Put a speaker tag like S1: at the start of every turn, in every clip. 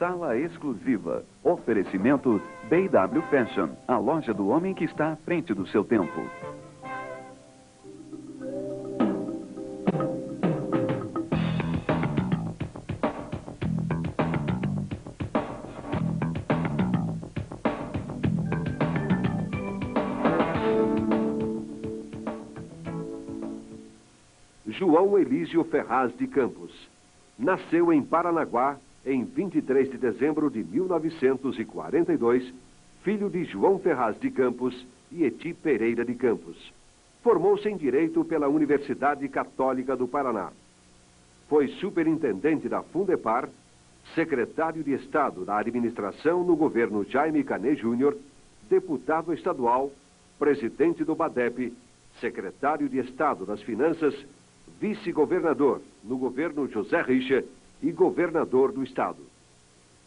S1: Sala exclusiva. Oferecimento B&W Fashion, a loja do homem que está à frente do seu tempo.
S2: João Elísio Ferraz de Campos. Nasceu em Paranaguá em 23 de dezembro de 1942, filho de João Ferraz de Campos e Eti Pereira de Campos. Formou-se em Direito pela Universidade Católica do Paraná. Foi superintendente da Fundepar, secretário de Estado da Administração no governo Jaime Canet Júnior, deputado estadual, presidente do BADEP, secretário de Estado das Finanças, vice-governador no governo José Richa e governador do estado.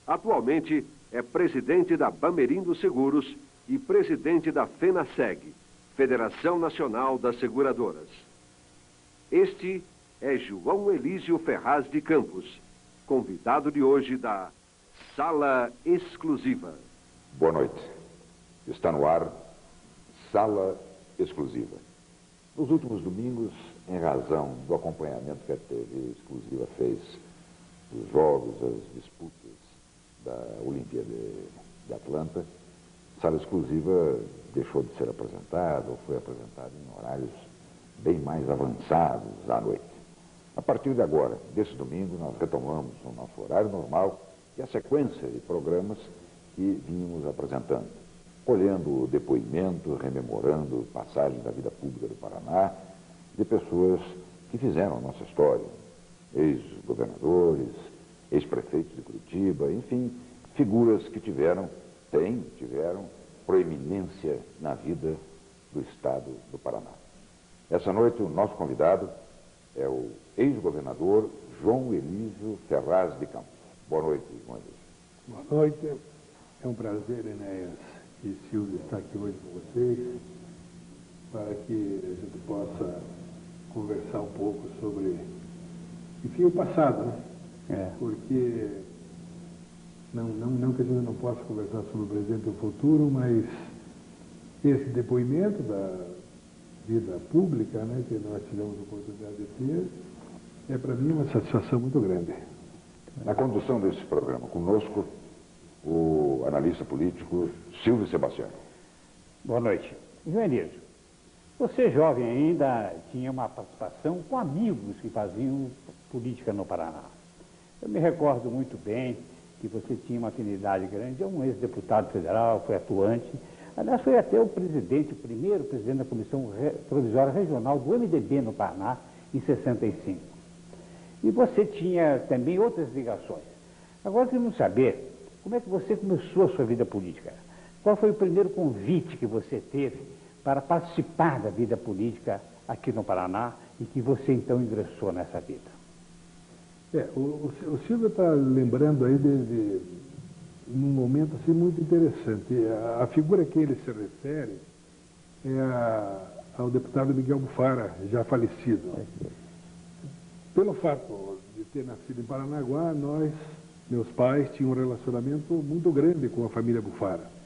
S2: Atualmente é presidente da Bamerindo Seguros e presidente da FENASEG, Federação Nacional das Seguradoras. Este é João Elísio Ferraz de Campos, convidado de hoje da Sala Exclusiva.
S3: Boa noite. Está no ar Sala Exclusiva. Nos últimos domingos, em razão do acompanhamento que a TV Exclusiva fez dos jogos, as disputas da Olimpíada de Atlanta, a Sala Exclusiva deixou de ser apresentada ou foi apresentada em horários bem mais avançados à noite. A partir de agora, desse domingo, nós retomamos o nosso horário normal e a sequência de programas que vínhamos apresentando, colhendo depoimento, rememorando passagens da vida pública do Paraná, de pessoas que fizeram a nossa história, ex-governadores, ex-prefeitos de Curitiba, enfim, figuras que tiveram proeminência na vida do estado do Paraná. Essa noite o nosso convidado é o ex-governador João Elísio Ferraz de Campos. Boa noite, João Elísio.
S4: Boa noite. É um prazer, Enéas e Silvio, estar aqui hoje com vocês, para que a gente possa conversar um pouco sobre, enfim, o passado, né? Porque não que a gente não possa conversar sobre o presente e o futuro, mas esse depoimento da vida pública, né, que nós tivemos a oportunidade de ter, é para mim uma satisfação muito grande.
S3: Na condução desse programa, conosco, o analista político Silvio Sebastião.
S5: Boa noite. João Elísio, você jovem ainda tinha uma participação com amigos que faziam política no Paraná. Eu me recordo muito bem que você tinha uma afinidade grande, é um ex-deputado federal, foi atuante, aliás, foi até o primeiro presidente da Comissão Provisória Regional do MDB no Paraná, em 65. E você tinha também outras ligações. Agora queremos saber como é que você começou a sua vida política. Qual foi o primeiro convite que você teve para participar da vida política aqui no Paraná e que você então ingressou nessa vida?
S4: O Silvio está lembrando aí de um momento assim, muito interessante. A figura que ele se refere é ao deputado Miguel Bufara, já falecido. Pelo fato de ter nascido em Paranaguá, meus pais, tinham um relacionamento muito grande com a família Bufara.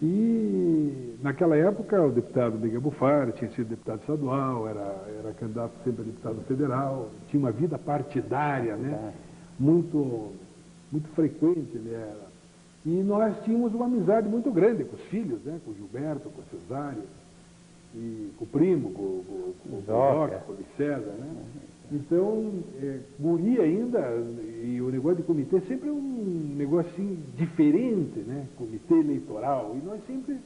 S4: E naquela época o deputado Miguel Bufara tinha sido deputado estadual, era candidato sempre a deputado federal, tinha uma vida partidária, né? Muito frequente ele era. E nós tínhamos uma amizade muito grande com os filhos, né? Com o Gilberto, com o Cesário, e com o primo, com o Doca, com o César, né? Então, guri ainda, e o negócio de comitê sempre é um negócio assim, diferente, né? Comitê eleitoral, e nós sempre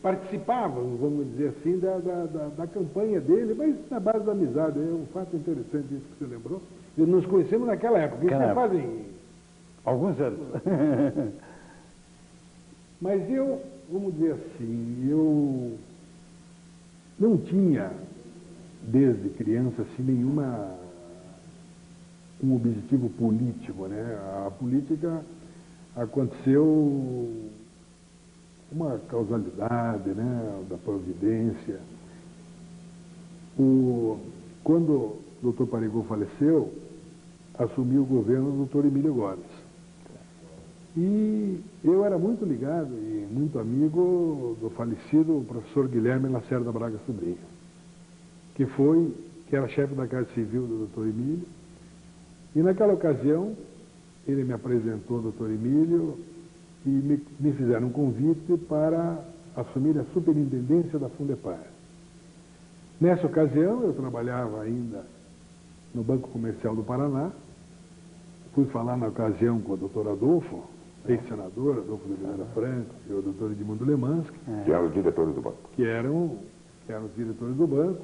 S4: participávamos, vamos dizer assim, da campanha dele, mas na base da amizade. É um fato interessante isso que você lembrou. E nos conhecemos naquela época, isso já fazem
S5: alguns anos.
S4: Mas vamos dizer assim, eu não tinha, desde criança, assim, um objetivo político, né? A política aconteceu uma causalidade, né, da providência. Quando o Dr. Parigô faleceu, assumiu o governo do Dr. Emílio Gomes. E eu era muito ligado e muito amigo do falecido professor Guilherme Lacerda Braga Sobrinho, que era chefe da Casa Civil do Dr. Emílio. E naquela ocasião, ele me apresentou ao Dr. Emílio e me fizeram um convite para assumir a superintendência da Fundepar. Nessa ocasião, eu trabalhava ainda no Banco Comercial do Paraná. Fui falar na ocasião com o Dr. Adolfo, ex-senador, Adolfo de Oliveira Franco, e o Dr. Edmundo Lemansky,
S3: Que eram os diretores do banco.
S4: que eram os diretores do banco,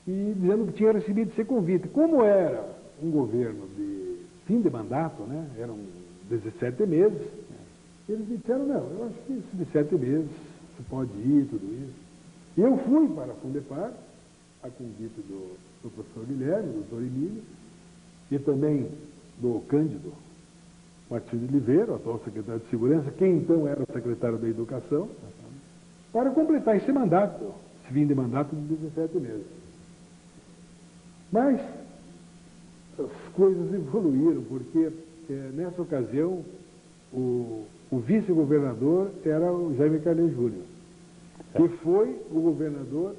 S4: e dizendo que tinha recebido esse convite. Como era um governo de fim de mandato, né? Eram 17 meses, eles disseram, não, eu acho que esses 17 meses você pode ir, tudo isso. E eu fui para a Fundepar, a convite do professor Guilherme, do doutor Emílio, e também do Cândido Martins de Oliveira, atual secretário de Segurança, que então era o secretário da Educação, para completar esse mandato, esse fim de mandato de 17 meses. Mas as coisas evoluíram, porque nessa ocasião o vice-governador era o Jaime Carneiro Júnior, que foi o governador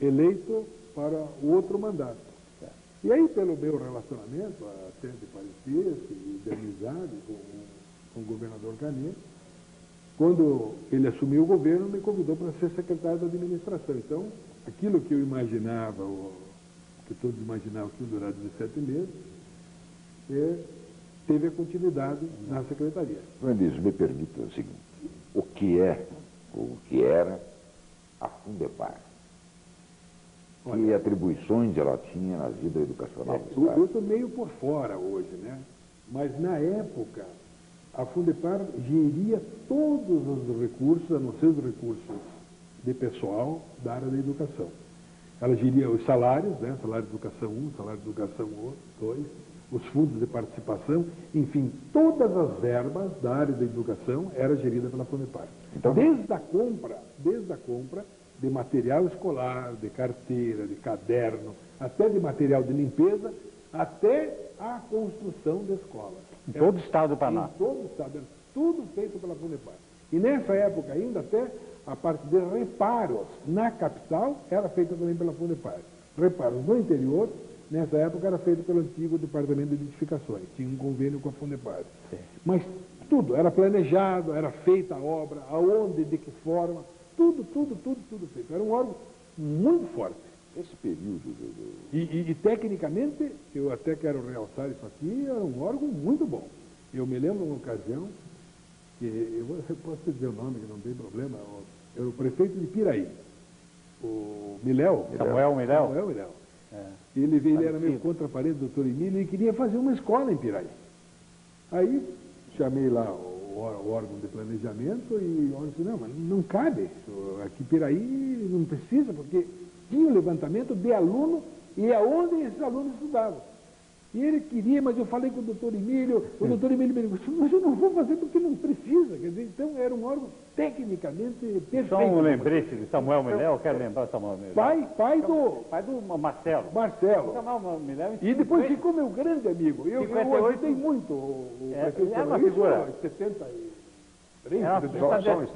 S4: eleito para o outro mandato. E aí, pelo meu relacionamento, até de parentesco e de amizade com o governador Carneiro, quando ele assumiu o governo, me convidou para ser secretário da administração. Então, aquilo que eu imaginava, que todos imaginavam que ia durar 17 meses, teve a continuidade na secretaria.
S3: Luiz, me permita o seguinte, o que era a Fundepar? Que atribuições ela tinha na vida educacional do Estado?
S4: Eu estou meio por fora hoje, né? Mas na época, a Fundepar geria todos os recursos, a não ser os recursos de pessoal da área da educação. Ela geria os salários, né? Salário de educação 1, salário de educação 2, os fundos de participação, enfim, todas as verbas da área da educação era gerida pela Fundepar. Então, desde a compra de material escolar, de carteira, de caderno, até de material de limpeza, até a construção da escola.
S5: Em todo o estado do Paraná.
S4: Em todo o estado, era tudo feito pela Fundepar. E nessa época ainda até a parte de reparos na capital era feita também pela Fundepar. Reparos no interior, nessa época era feito pelo antigo Departamento de Edificações, tinha um convênio com a Fundepar. Mas tudo, era planejado, era feita a obra, aonde, de que forma, tudo feito. Era um órgão muito forte.
S3: Esse período...
S4: E tecnicamente, eu até quero realçar isso aqui, era um órgão muito bom. Eu me lembro uma ocasião, que eu posso dizer o nome, que não tem problema, era o prefeito de Piraí, o Miléu.
S5: Samuel Miléu.
S4: Samuel Miléu. Ele era meio contraparente do doutor Emílio e queria fazer uma escola em Piraí. Aí chamei lá o órgão de planejamento e o órgão disse, não, mas não cabe, aqui Piraí não precisa, porque tinha o levantamento de aluno e aonde esses alunos estudavam. E ele queria, mas eu falei com o doutor Emílio, o doutor Emílio me disse, mas eu não vou fazer porque não precisa. Quer dizer, então era um órgão tecnicamente perfeito.
S5: Só um lembrete de Samuel Miléu, eu quero lembrar Samuel Miléu.
S4: Pai do
S5: Marcelo. Samuel Miléu.
S4: E depois ficou meu grande amigo. Eu ajudei muito o prefeito.
S5: É uma figura.
S4: 73,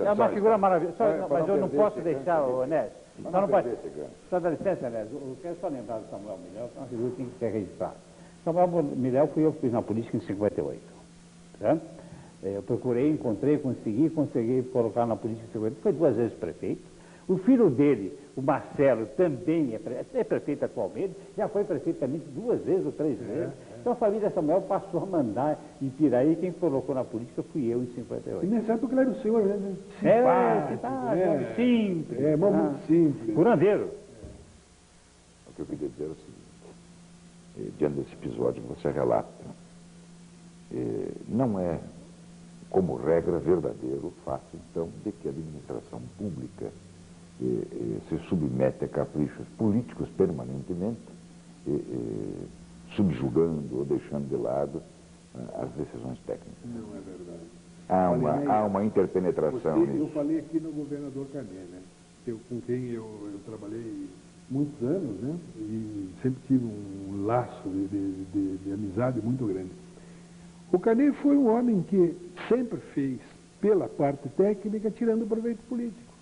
S5: é uma figura maravilhosa. Mas eu não posso deixar, Onésio. Só dá licença, Onésio. Eu quero só lembrar do Samuel Miléu, que é uma figura que tem que ser registrada. Samuel Miléu fui eu que fiz na política em 58. Tá? Eu procurei, encontrei, consegui colocar na política em 58. Foi 2 vezes prefeito. O filho dele, o Marcelo, também é prefeito atualmente, já foi prefeito também 2 vezes ou 3 vezes. Então a família Samuel passou a mandar em Piraí, quem colocou na política fui eu em 58.
S4: E nessa época ele era o senhor, né?
S5: Simpático, simples.
S4: Muito simples.
S5: Curandeiro.
S3: O que eu queria dizer é o seguinte. Diante desse episódio que você relata, não é, como regra, verdadeiro o fato, então, de que a administração pública se submete a caprichos políticos permanentemente, subjugando ou deixando de lado as decisões técnicas.
S4: Não é verdade.
S3: Há uma interpenetração nisso.
S4: Eu falei aqui no governador Carneiro, né? Com quem eu trabalhei muitos anos, né? E sempre tive um laço de amizade muito grande. O Carnê foi um homem que sempre fez pela parte técnica, tirando proveito político.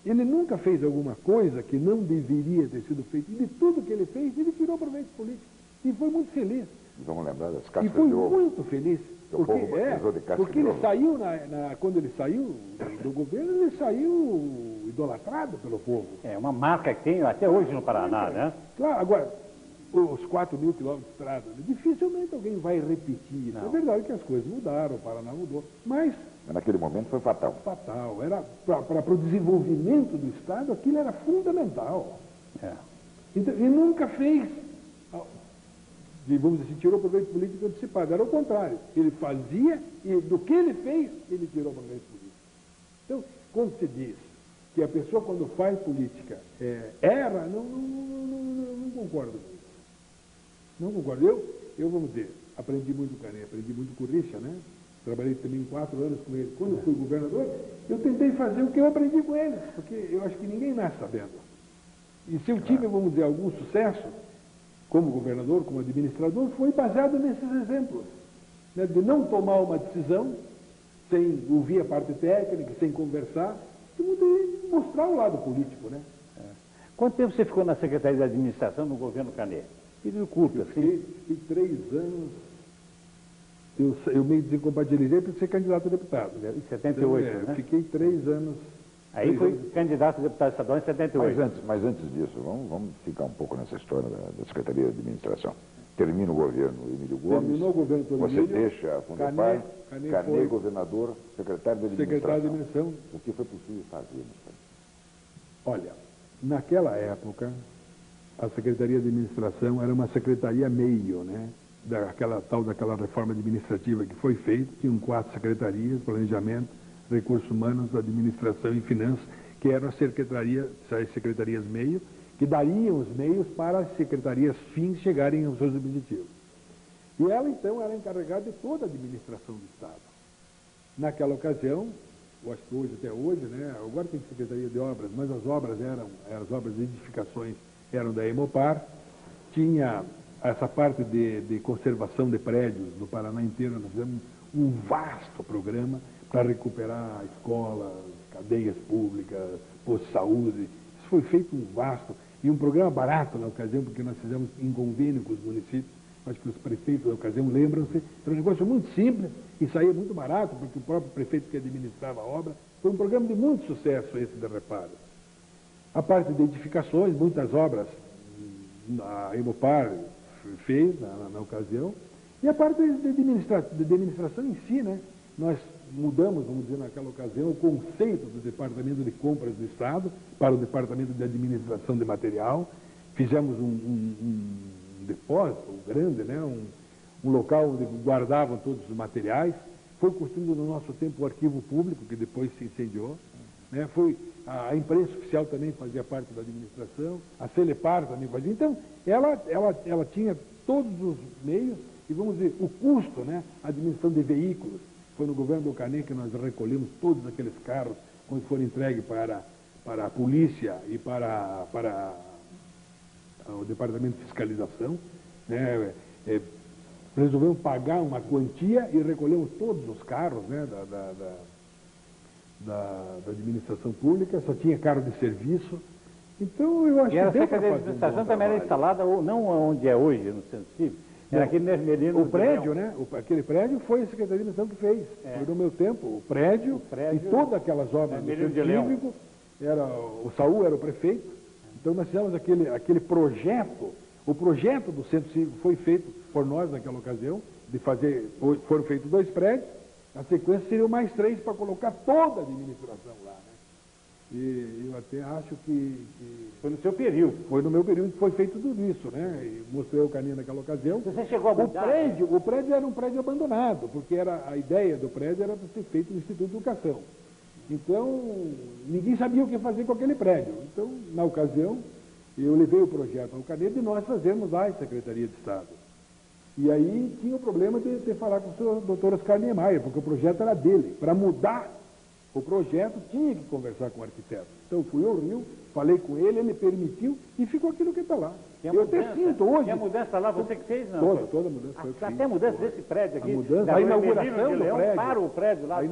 S4: Ele nunca fez alguma coisa que não deveria ter sido feita. E de tudo que ele fez, ele tirou proveito político. E foi muito feliz.
S3: Vamos lembrar das
S4: E
S3: cascas
S4: foi
S3: de ovo.
S4: muito feliz.
S3: Que o povo batizou de casca
S4: Porque
S3: de
S4: ele
S3: ovo.
S4: saiu, quando ele saiu do governo, ele saiu idolatrado pelo povo.
S5: É uma marca que tem até hoje no Paraná, né?
S4: Claro, agora, os 4.000 quilômetros de estrada, dificilmente alguém vai repetir.
S5: Não.
S4: É verdade que as coisas mudaram, o Paraná mudou, mas
S3: Mas naquele momento foi fatal.
S4: fatal. Era para o desenvolvimento do Estado, aquilo era fundamental.
S5: É.
S4: Então, e nunca fez, vamos dizer assim, tirou proveito político antecipado. Era o contrário. Ele fazia e do que ele fez, ele tirou proveito político. Então, quando se diz que a pessoa, quando faz política, erra, não concordo com isso. Não concordo. Eu, vamos dizer, aprendi muito com o Carnê, aprendi muito com o Richa, né? Trabalhei também 4 anos com ele. Quando eu fui governador, eu tentei fazer o que eu aprendi com eles, porque eu acho que ninguém nasce sabendo. E se eu tive, vamos dizer, algum sucesso, como governador, como administrador, foi baseado nesses exemplos. Né? De não tomar uma decisão sem ouvir a parte técnica, sem conversar, e de mostrar o lado político, né?
S5: Quanto tempo você ficou na Secretaria de Administração no governo Carnê? Período curto, assim?
S4: Fiquei 3 anos, eu meio desincompatibilizei para ser candidato a deputado.
S5: Em 78,
S4: Então,
S5: né?
S4: Fiquei 3 anos.
S5: Aí foi candidato a deputado estadual em 78.
S3: Mas antes disso, vamos ficar um pouco nessa história da Secretaria de Administração. Termina o governo Emílio Gomes.
S4: Terminou o governo do
S3: Você
S4: Emílio,
S3: deixa a Fundepar,
S4: Carnê
S3: foi governador, secretário de Administração.
S4: secretário de administração.
S3: O que foi possível fazer nesse país?
S4: Olha, naquela época, a Secretaria de Administração era uma secretaria meio, né? Daquela reforma administrativa que foi feita, tinham 4 secretarias, planejamento, recursos humanos, administração e finanças, que eram as secretarias meio, que dariam os meios para as secretarias fins chegarem aos seus objetivos. E ela, então, era encarregada de toda a administração do Estado. Naquela ocasião, eu acho que hoje, até hoje, né? Agora tem Secretaria de Obras, mas as obras as obras de edificações eram da Emopar, tinha essa parte de conservação de prédios no Paraná inteiro, nós fizemos um vasto programa para recuperar escolas, cadeias públicas, postos de saúde. Isso foi feito um vasto e um programa barato na ocasião, porque nós fizemos em convênio com os municípios. Acho que os prefeitos da ocasião lembram-se. Era um negócio muito simples e saía muito barato, porque o próprio prefeito que administrava a obra. Foi um programa de muito sucesso esse de reparo. A parte de edificações, muitas obras a Emopar fez na ocasião. E a parte de administração em si, né? Nós mudamos, vamos dizer, naquela ocasião, o conceito do Departamento de Compras do Estado para o Departamento de Administração de Material. Fizemos um depósito grande, né? Um local onde guardavam todos os materiais. Foi construído no nosso tempo o arquivo público, que depois se incendiou. Né? A imprensa oficial também fazia parte da administração, a Celepar também fazia. Então, ela tinha todos os meios e, vamos dizer, o custo, né? A administração de veículos. Foi no governo do Carnê que nós recolhemos todos aqueles carros quando foram entregues para a polícia e para o Departamento de Fiscalização. Né? Resolvemos pagar uma quantia e recolhemos todos os carros, né? da administração pública, só tinha carro de serviço. Então, eu acho
S5: E a
S4: que deu para
S5: Secretaria de
S4: fazer um
S5: Administração
S4: bom
S5: também era
S4: trabalho.
S5: instalada, ou não onde é hoje, no Centro Cívico, era aqui no Nermelino.
S4: O prédio, né? Aquele prédio foi a Secretaria de Administração que fez. Foi no meu tempo. O prédio e todas aquelas obras do
S5: Nermelino
S4: Centro
S5: de Leão.
S4: Cívico, o Saúl era o prefeito. Então nós fizemos aquele projeto. O projeto do Centro Cívico foi feito por nós naquela ocasião, foram feitos 2 prédios, a sequência seriam mais 3 para colocar toda a administração lá, né? E eu até acho que
S5: Foi no seu período.
S4: foi no meu período que foi feito tudo isso, né? E mostrei o Carnê naquela ocasião.
S5: Você chegou a mudar?
S4: O prédio era um prédio abandonado, porque a ideia do prédio era para ser feito no Instituto de Educação. Então, ninguém sabia o que fazer com aquele prédio. Então, na ocasião, eu levei o projeto ao Carnê de nós fazermos lá a Secretaria de Estado. E aí tinha o problema de falar com o senhor doutor Oscar Niemeyer, porque o projeto era dele, para mudar o projeto, tinha que conversar com o arquiteto. Então, fui ao Rio, falei com ele, ele permitiu e ficou aquilo que está lá. Eu até sinto hoje...
S5: E a mudança lá você que fez, não?
S4: Toda a mudança foi
S5: Até a mudança desse prédio aqui.
S4: A mudança, a inauguração do prédio.
S5: Para o prédio lá.
S4: A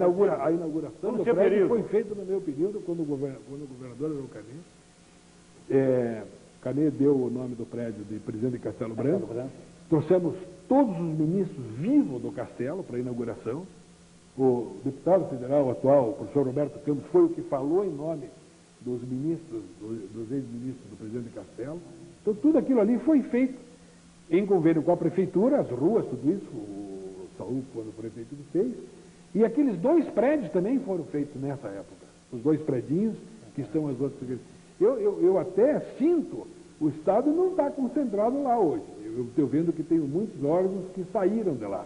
S4: inauguração do prédio
S5: período
S4: foi feita no meu período, quando o governador era o Canê. Canê deu o nome do prédio de Presidente Castelo Branco. Trouxemos todos os ministros vivos do Castelo para a inauguração. O deputado federal atual, o professor Roberto Campos, foi o que falou em nome dos ministros, dos ex-ministros do Presidente Castelo. Então, tudo aquilo ali foi feito em convênio com a prefeitura, as ruas, tudo isso, o Saúl, quando o prefeito fez. E aqueles 2 prédios também foram feitos nessa época. Os 2 predinhos que estão as outras. Eu até sinto, o Estado não está concentrado lá hoje. Eu estou vendo que tem muitos órgãos que saíram de lá.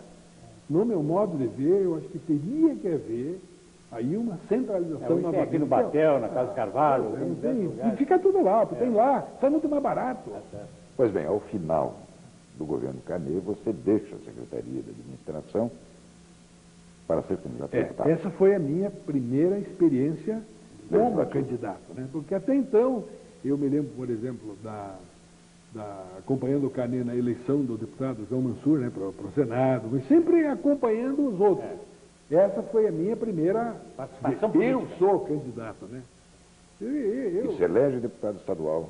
S4: No meu modo de ver, eu acho que teria que haver aí uma centralização
S5: na aqui no Batel, na Casa Carvalho.
S4: E fica tudo lá, porque tem lá, sai muito mais barato.
S3: Pois bem, ao final do governo Canê, você deixa a Secretaria de Administração para ser candidato a deputado.
S4: Essa foi a minha primeira experiência como candidato, né? Porque até então, eu me lembro, por exemplo, acompanhando o Canê na eleição do deputado João Mansur, né, para o Senado, mas sempre acompanhando os outros. Essa foi a minha primeira participação política. Eu sou candidato, né?
S3: E se elege deputado estadual.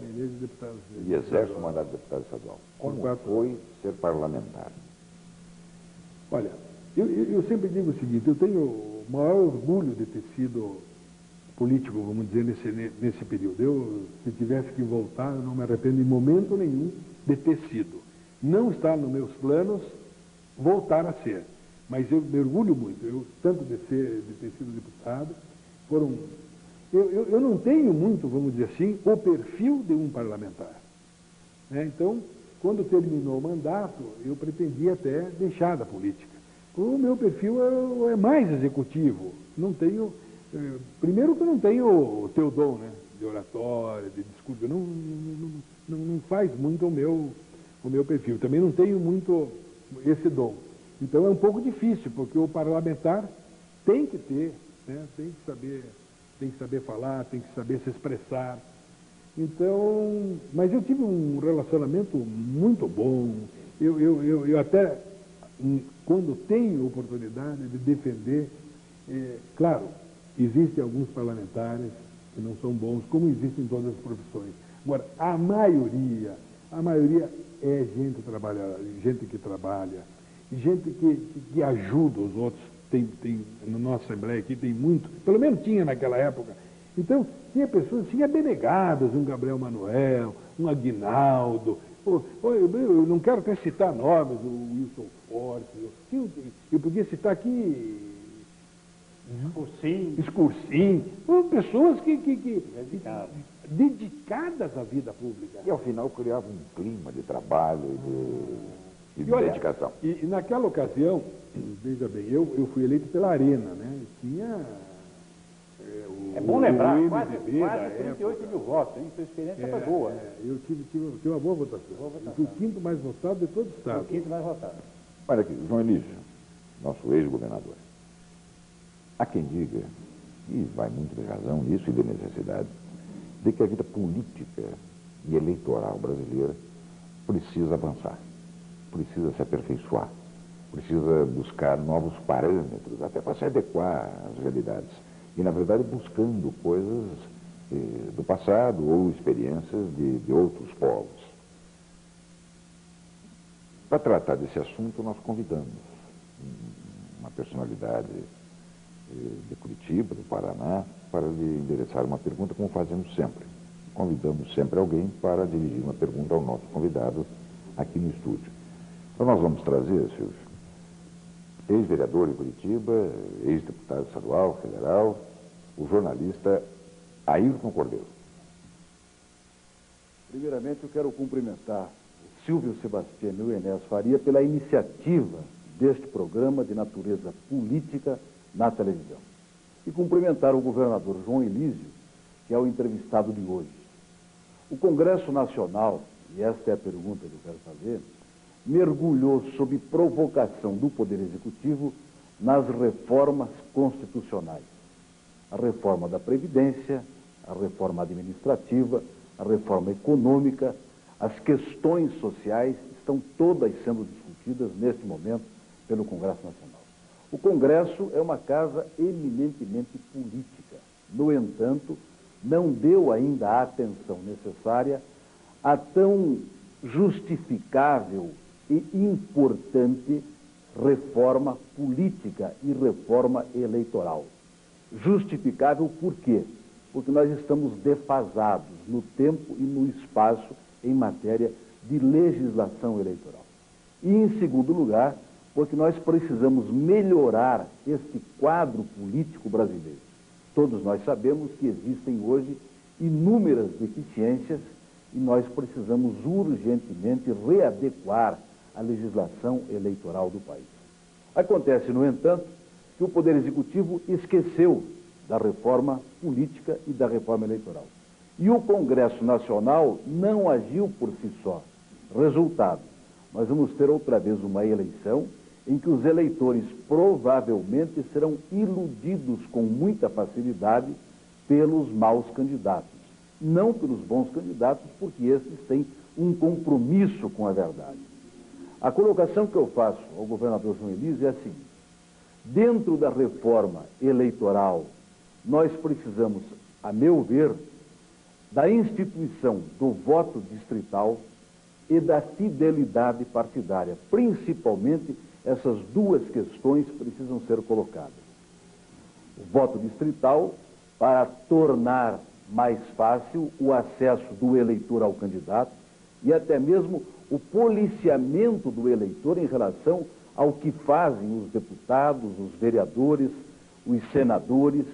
S3: E exerce o mandato de deputado estadual. Como foi ser parlamentar?
S4: Olha, eu sempre digo o seguinte, eu tenho o maior orgulho de ter sido político, vamos dizer, nesse período. Se tivesse que voltar, eu não me arrependo em momento nenhum de ter sido. Não está nos meus planos voltar a ser. Mas eu me orgulho muito, tanto de ter sido deputado, eu não tenho muito, vamos dizer assim, o perfil de um parlamentar. Né? Então, quando terminou o mandato, eu pretendia até deixar da política. O meu perfil é mais executivo. Não tenho, primeiro que eu não tenho o teu dom, né? De oratória, de discurso, não faz muito o meu perfil. Também não tenho muito esse dom. Então é um pouco difícil, porque o parlamentar tem que ter, né, tem que saber falar, tem que saber se expressar. Então, mas eu tive um relacionamento muito bom. Eu até, quando tenho oportunidade de defender, claro, existem alguns parlamentares que não são bons, como existem em todas as profissões. Agora, a maioria é gente que trabalha, gente que ajuda os outros. Na nossa Assembleia aqui tem muito, pelo menos tinha naquela época. Então, tinha pessoas assim abnegadas, um Gabriel Manuel, um Aguinaldo. Eu não quero até citar nomes, o Wilson Forte. Eu podia citar aqui Escursim. Pessoas dedicadas à vida pública.
S3: E ao final criava um clima de trabalho e de dedicação.
S4: E naquela ocasião, veja bem, eu fui eleito pela Arena, né? Tinha
S5: é bom lembrar, quase 38 mil votos, hein? Sua experiência foi boa.
S4: Eu tive uma boa votação. Eu fui o 5º mais votado de todo o Estado.
S5: O 5º mais votado.
S3: Olha aqui, João Elísio, nosso ex-governador. Há quem diga, e vai muito de razão nisso e de necessidade, de que a vida política e eleitoral brasileira precisa avançar, precisa se aperfeiçoar, precisa buscar novos parâmetros, até para se adequar às realidades. E, na verdade, buscando coisas do passado ou experiências de outros povos. Para tratar desse assunto, nós convidamos uma personalidade de Curitiba, do Paraná, para lhe endereçar uma pergunta, como fazemos sempre. Convidamos sempre alguém para dirigir uma pergunta ao nosso convidado aqui no estúdio. Então, nós vamos trazer, Silvio, ex-vereador de Curitiba, ex-deputado estadual, federal, o jornalista Ayrton Cordeiro.
S6: Primeiramente, eu quero cumprimentar o Silvio Sebastião e o Enéas Faria pela iniciativa deste programa de natureza política na televisão. E cumprimentar o governador João Elísio, que é o entrevistado de hoje. O Congresso Nacional, e esta é a pergunta que eu quero fazer, mergulhou sob provocação do Poder Executivo nas reformas constitucionais. a reforma da Previdência, a reforma administrativa, a reforma econômica, as questões sociais estão todas sendo discutidas neste momento pelo Congresso Nacional. O Congresso é uma casa eminentemente política. No entanto, não deu ainda a atenção necessária a tão justificável e importante reforma política e reforma eleitoral. Justificável por quê? Porque nós estamos defasados no tempo e no espaço em matéria de legislação eleitoral. E, em segundo lugar, porque nós precisamos melhorar este quadro político brasileiro. Todos nós sabemos que existem hoje inúmeras deficiências e nós precisamos urgentemente readequar a legislação eleitoral do país. Acontece, no entanto, que o Poder Executivo esqueceu da reforma política e da reforma eleitoral. E o Congresso Nacional não agiu por si só. Resultado, nós vamos ter outra vez uma eleição em que os eleitores provavelmente serão iludidos com muita facilidade pelos maus candidatos. Não pelos bons candidatos, porque esses têm um compromisso com a verdade. A colocação que eu faço ao governador João Elísio é a seguinte: dentro da reforma eleitoral, nós precisamos, a meu ver, da instituição do voto distrital e da fidelidade partidária. Principalmente, essas duas questões precisam ser colocadas. O voto distrital para tornar mais fácil o acesso do eleitor ao candidato e até mesmo o policiamento do eleitor em relação ao que fazem os deputados, os vereadores, os senadores,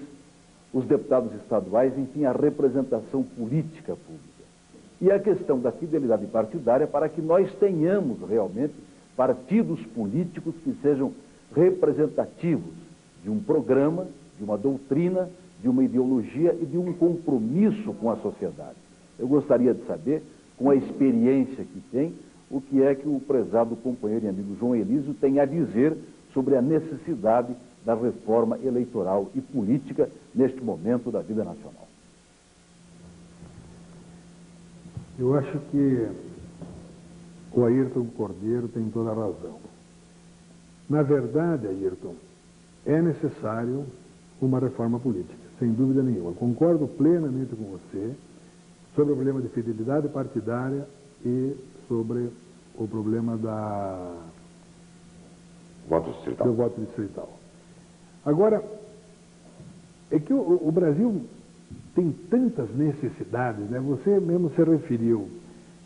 S6: os deputados estaduais, enfim, a representação política pública. E a questão da fidelidade partidária para que nós tenhamos realmente partidos políticos que sejam representativos de um programa, de uma doutrina, de uma ideologia e de um compromisso com a sociedade. Eu gostaria de saber, com a experiência que tem, o que é que o prezado companheiro e amigo João Elísio tem a dizer sobre a necessidade da reforma eleitoral e política neste momento da vida nacional.
S4: Eu acho que o Ayrton Cordeiro tem toda a razão. Na verdade, Ayrton, é necessário uma reforma política, sem dúvida nenhuma. Concordo plenamente com você sobre o problema de fidelidade partidária e sobre o problema do voto distrital. Agora, é que o Brasil tem tantas necessidades, né? Você mesmo se referiu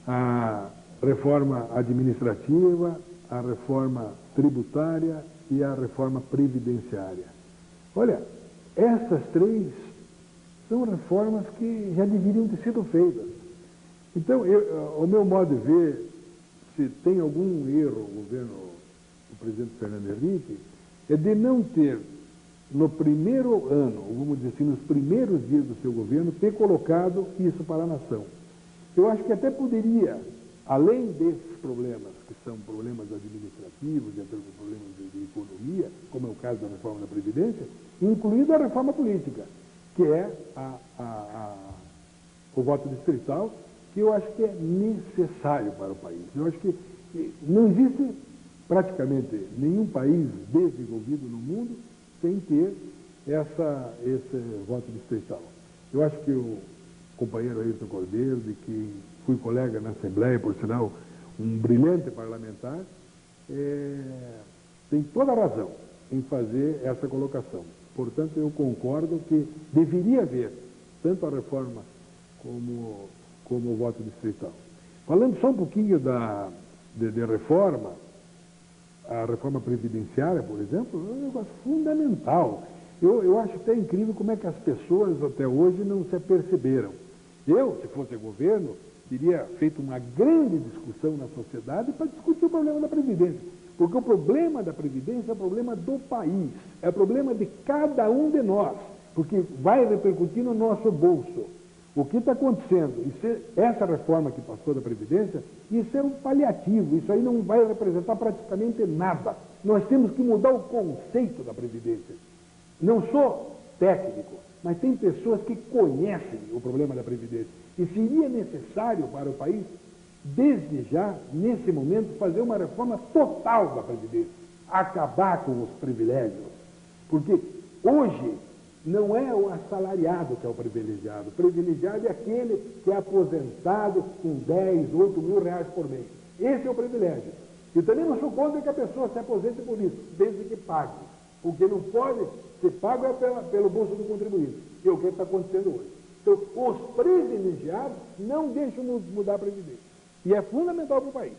S4: à reforma administrativa, à reforma tributária e à reforma previdenciária. Olha, essas três são reformas que já deveriam ter sido feitas. Então, ao meu modo de ver, se tem algum erro o governo do presidente Fernando Henrique, é de não ter, no primeiro ano, vamos dizer assim, nos primeiros dias do seu governo, ter colocado isso para a nação. Eu acho que até poderia, além desses problemas, que são problemas administrativos e problemas de economia, como é o caso da reforma da Previdência, incluindo a reforma política, que é o voto distrital, que eu acho que é necessário para o país. Eu acho que não existe praticamente nenhum país desenvolvido no mundo sem ter esse voto distrital. Eu acho que o companheiro Ayrton Cordeiro, de que fui colega na Assembleia, por sinal, um brilhante parlamentar, tem toda a razão em fazer essa colocação. Portanto, eu concordo que deveria haver tanto a reforma como o voto distrital. Falando só um pouquinho de reforma, a reforma previdenciária, por exemplo, é um negócio fundamental. Eu acho até incrível como é que as pessoas até hoje não se aperceberam. Eu, se fosse governo, teria feito uma grande discussão na sociedade para discutir o problema da Previdência. Porque o problema da Previdência é o problema do país, é o problema de cada um de nós, porque vai repercutir no nosso bolso. O que está acontecendo? Essa reforma que passou da Previdência, isso é um paliativo, isso aí não vai representar praticamente nada. Nós temos que mudar o conceito da Previdência. Não sou técnico, mas tem pessoas que conhecem o problema da Previdência. E seria necessário para o país, desde já, nesse momento, fazer uma reforma total da Previdência. Acabar com os privilégios. Porque hoje não é o assalariado que é o privilegiado. O privilegiado é aquele que é aposentado com 10, 8 mil reais por mês. Esse é o privilégio. Eu também não sou contra que a pessoa se aposente por isso, desde que pague. O que não pode ser pago é pelo bolso do contribuinte, que é o que está acontecendo hoje. Então, os privilegiados não deixam mudar a Previdência. E é fundamental para o país.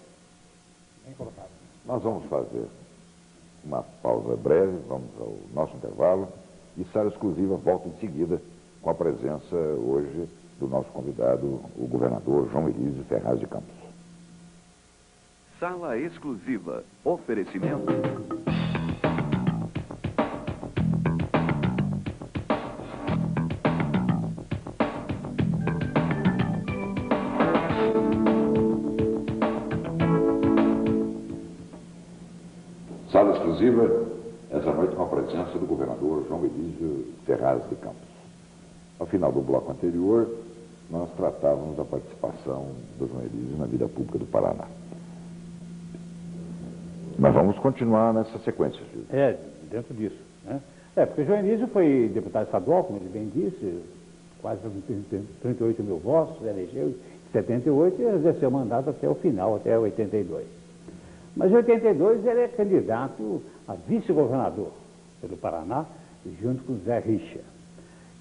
S4: Bem colocado.
S3: Nós vamos fazer uma pausa breve, vamos ao nosso intervalo, e Sala Exclusiva volta em seguida com a presença hoje do nosso convidado, o governador João Elísio Ferraz de Campos.
S1: Sala Exclusiva. Oferecimento.
S3: Sala Exclusiva, essa noite com a presença do governador João Elísio Ferraz de Campos. Ao final do bloco anterior, nós tratávamos da participação do João Elísio na vida pública do Paraná. Nós vamos continuar nessa sequência, Gil.
S5: Dentro disso, né? Porque João Elísio foi deputado estadual, como ele bem disse, quase 38 mil votos, elegeu em 78 e exerceu o mandato até o final, até 82. Mas em 82 ele é candidato a vice-governador pelo Paraná, junto com Zé Richa.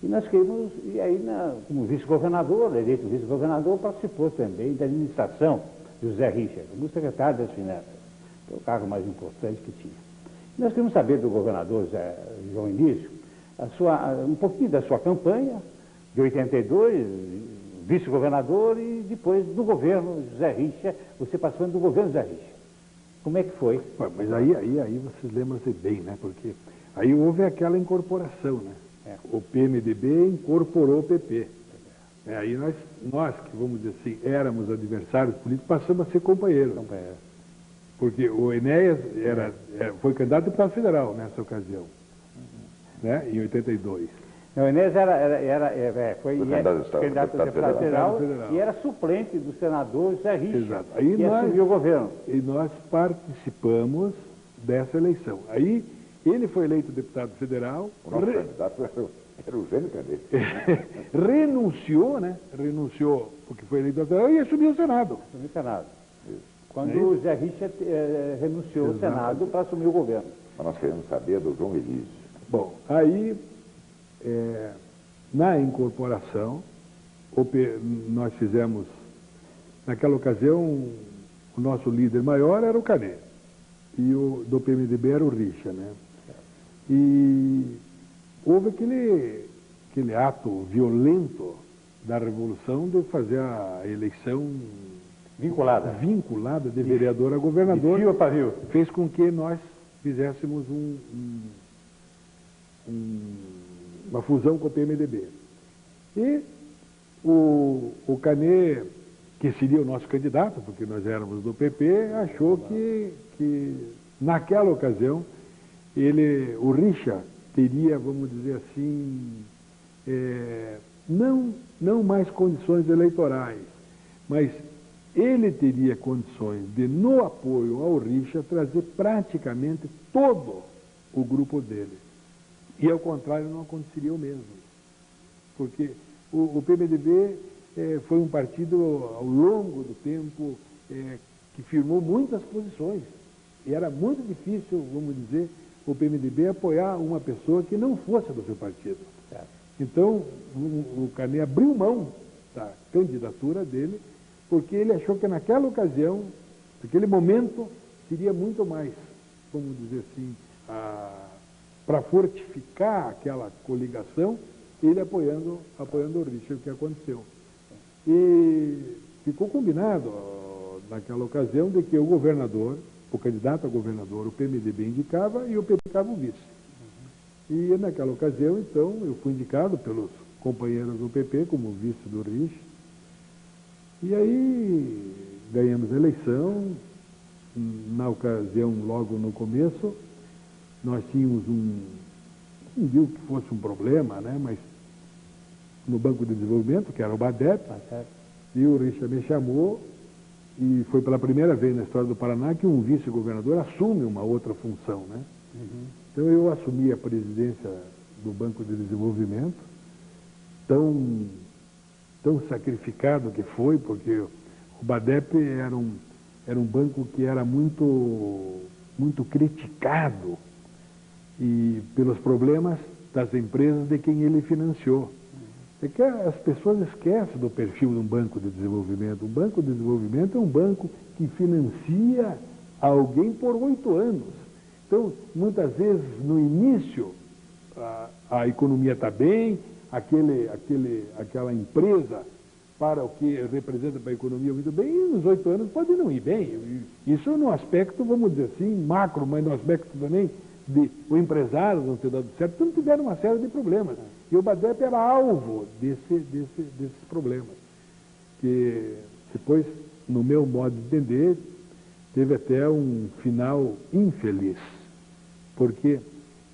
S5: E nós queríamos, e aí como vice-governador, eleito vice-governador, participou também da administração do Zé Richa, como secretário das Finanças, que é o cargo mais importante que tinha. Nós queríamos saber do governador João Elísio um pouquinho da sua campanha, de 82, vice-governador, e depois do governo Zé Richa, você participando do governo Zé Richa. Como é que foi?
S4: Mas aí vocês lembram-se bem, né? Porque aí houve aquela incorporação, né? O PMDB incorporou o PP. Aí nós, que vamos dizer assim, éramos adversários políticos, passamos a ser companheiros. Porque o Enéas foi candidato a deputado federal nessa ocasião, né? Em 82.
S5: O Enéas foi candidato a deputado federal e era suplente do senador Zé Richa.
S4: Exato. Aí
S5: que assumiu o governo.
S4: E nós participamos dessa eleição. Aí ele foi eleito deputado federal.
S3: O nosso candidato era o Gênio Cadê?
S4: Renunciou, né? Renunciou porque foi eleito deputado federal e assumiu o Senado.
S5: Assumiu o Senado. Quando o Zé Richa renunciou ao Senado para assumir o governo.
S3: Mas nós queremos saber do João Elísio.
S4: Bom, aí, na incorporação, nós fizemos, naquela ocasião, o nosso líder maior era o Canê, e o do PMDB era o Richa, né? E houve aquele ato violento da Revolução de fazer a eleição vinculada de vereador a governador.
S5: De fio a pavio.
S4: Fez com que nós fizéssemos uma fusão com o PMDB. E o Canê, que seria o nosso candidato, porque nós éramos do PP, achou que naquela ocasião, o Richa teria, vamos dizer assim, não mais condições eleitorais, mas ele teria condições de, no apoio ao Richa, trazer praticamente todo o grupo dele. E, ao contrário, não aconteceria o mesmo. Porque o PMDB foi um partido, ao longo do tempo, que firmou muitas posições. E era muito difícil, vamos dizer, o PMDB apoiar uma pessoa que não fosse do seu partido. Então, o Canê abriu mão da candidatura dele, porque ele achou que naquela ocasião, naquele momento, seria muito mais, vamos dizer assim, para fortificar aquela coligação, ele apoiando o Richa, o que aconteceu. E ficou combinado, naquela ocasião, de que o governador, o candidato a governador, o PMDB indicava e o PP indicava o vice. E naquela ocasião, então, eu fui indicado pelos companheiros do PP como vice do Richa. E aí ganhamos a eleição. Na ocasião, logo no começo, nós tínhamos não digo que fosse um problema, né? Mas no Banco de Desenvolvimento, que era o BADEP, e o Richa me chamou, e foi pela primeira vez na história do Paraná que um vice-governador assume uma outra função, né? Então eu assumi a presidência do Banco de Desenvolvimento, tão sacrificado que foi, porque o BADEP era um banco que era muito criticado e pelos problemas das empresas de quem ele financiou. É que as pessoas esquecem do perfil de um banco de desenvolvimento. Um banco de desenvolvimento é um banco que financia alguém por 8 anos. Então, muitas vezes, no início, a economia está bem, aquela empresa para o que representa para a economia muito bem, e nos 8 anos pode não ir bem. Isso no aspecto, vamos dizer assim, macro, mas no aspecto também de o empresário não ter dado certo, então tiveram uma série de problemas. E o BADEP era alvo desses problemas. Que depois, no meu modo de entender, teve até um final infeliz. Porque,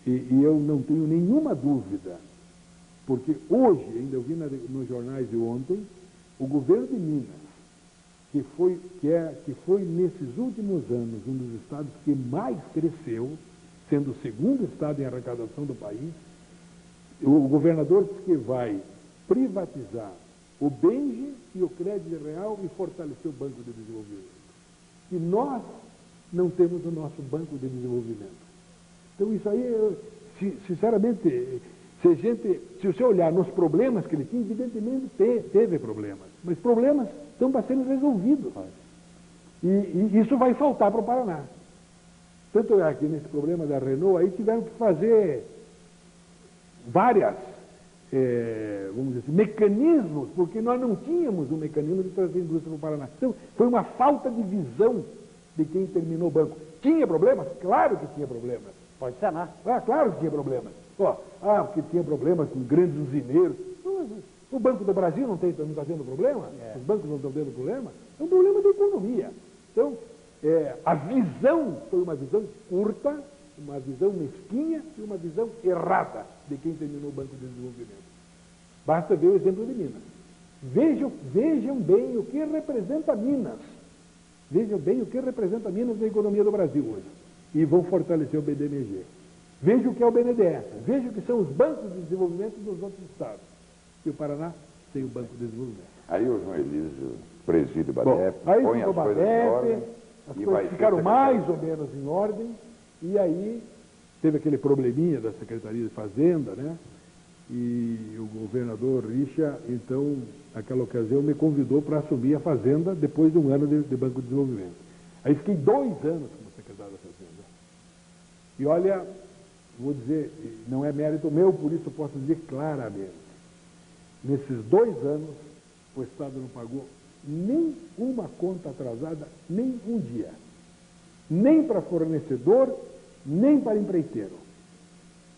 S4: e eu não tenho nenhuma dúvida, porque hoje, ainda eu vi nos jornais de ontem, o governo de Minas, que foi nesses últimos anos um dos estados que mais cresceu, sendo o segundo estado em arrecadação do país, o governador disse que vai privatizar o Benge e o Crédito Real e fortalecer o Banco de Desenvolvimento. E nós não temos o nosso Banco de Desenvolvimento. Então isso aí, sinceramente, se você olhar nos problemas que ele tinha, evidentemente teve problemas, mas problemas estão para serem resolvidos. E isso vai faltar para o Paraná. Tanto é que nesse problema da Renault, aí tiveram que fazer várias, vamos dizer assim, mecanismos, porque nós não tínhamos um mecanismo de trazer indústria para o Paraná. Então, foi uma falta de visão de quem terminou o banco. Tinha problemas? Claro que tinha problemas.
S5: Pode sanar.
S4: Claro que tinha problemas. Porque tinha problemas com grandes usineiros. O Banco do Brasil não está tendo problema? Os bancos não estão tendo problema? É um problema da economia. Então, a visão foi uma visão curta, uma visão mesquinha e uma visão errada de quem terminou o Banco de Desenvolvimento. Basta ver o exemplo de Minas. Vejam bem o que representa Minas. Vejam bem o que representa Minas na economia do Brasil hoje. E vão fortalecer o BDMG. Vejam o que é o BNDES. Vejam o que são os bancos de desenvolvimento dos outros estados. E o Paraná tem o Banco de Desenvolvimento.
S3: Aí o João Elísio preside o BADEP, põe as coisas em ordem.
S4: As coisas ficaram mais ou menos em ordem, e aí teve aquele probleminha da Secretaria de Fazenda, né? E o governador Richa, então, naquela ocasião, me convidou para assumir a Fazenda depois de um ano de Banco de Desenvolvimento. Aí fiquei 2 anos como secretário da Fazenda. E olha, vou dizer, não é mérito meu, por isso eu posso dizer claramente, nesses 2 anos, o Estado não pagou nem uma conta atrasada, nem um dia. Nem para fornecedor, nem para empreiteiro.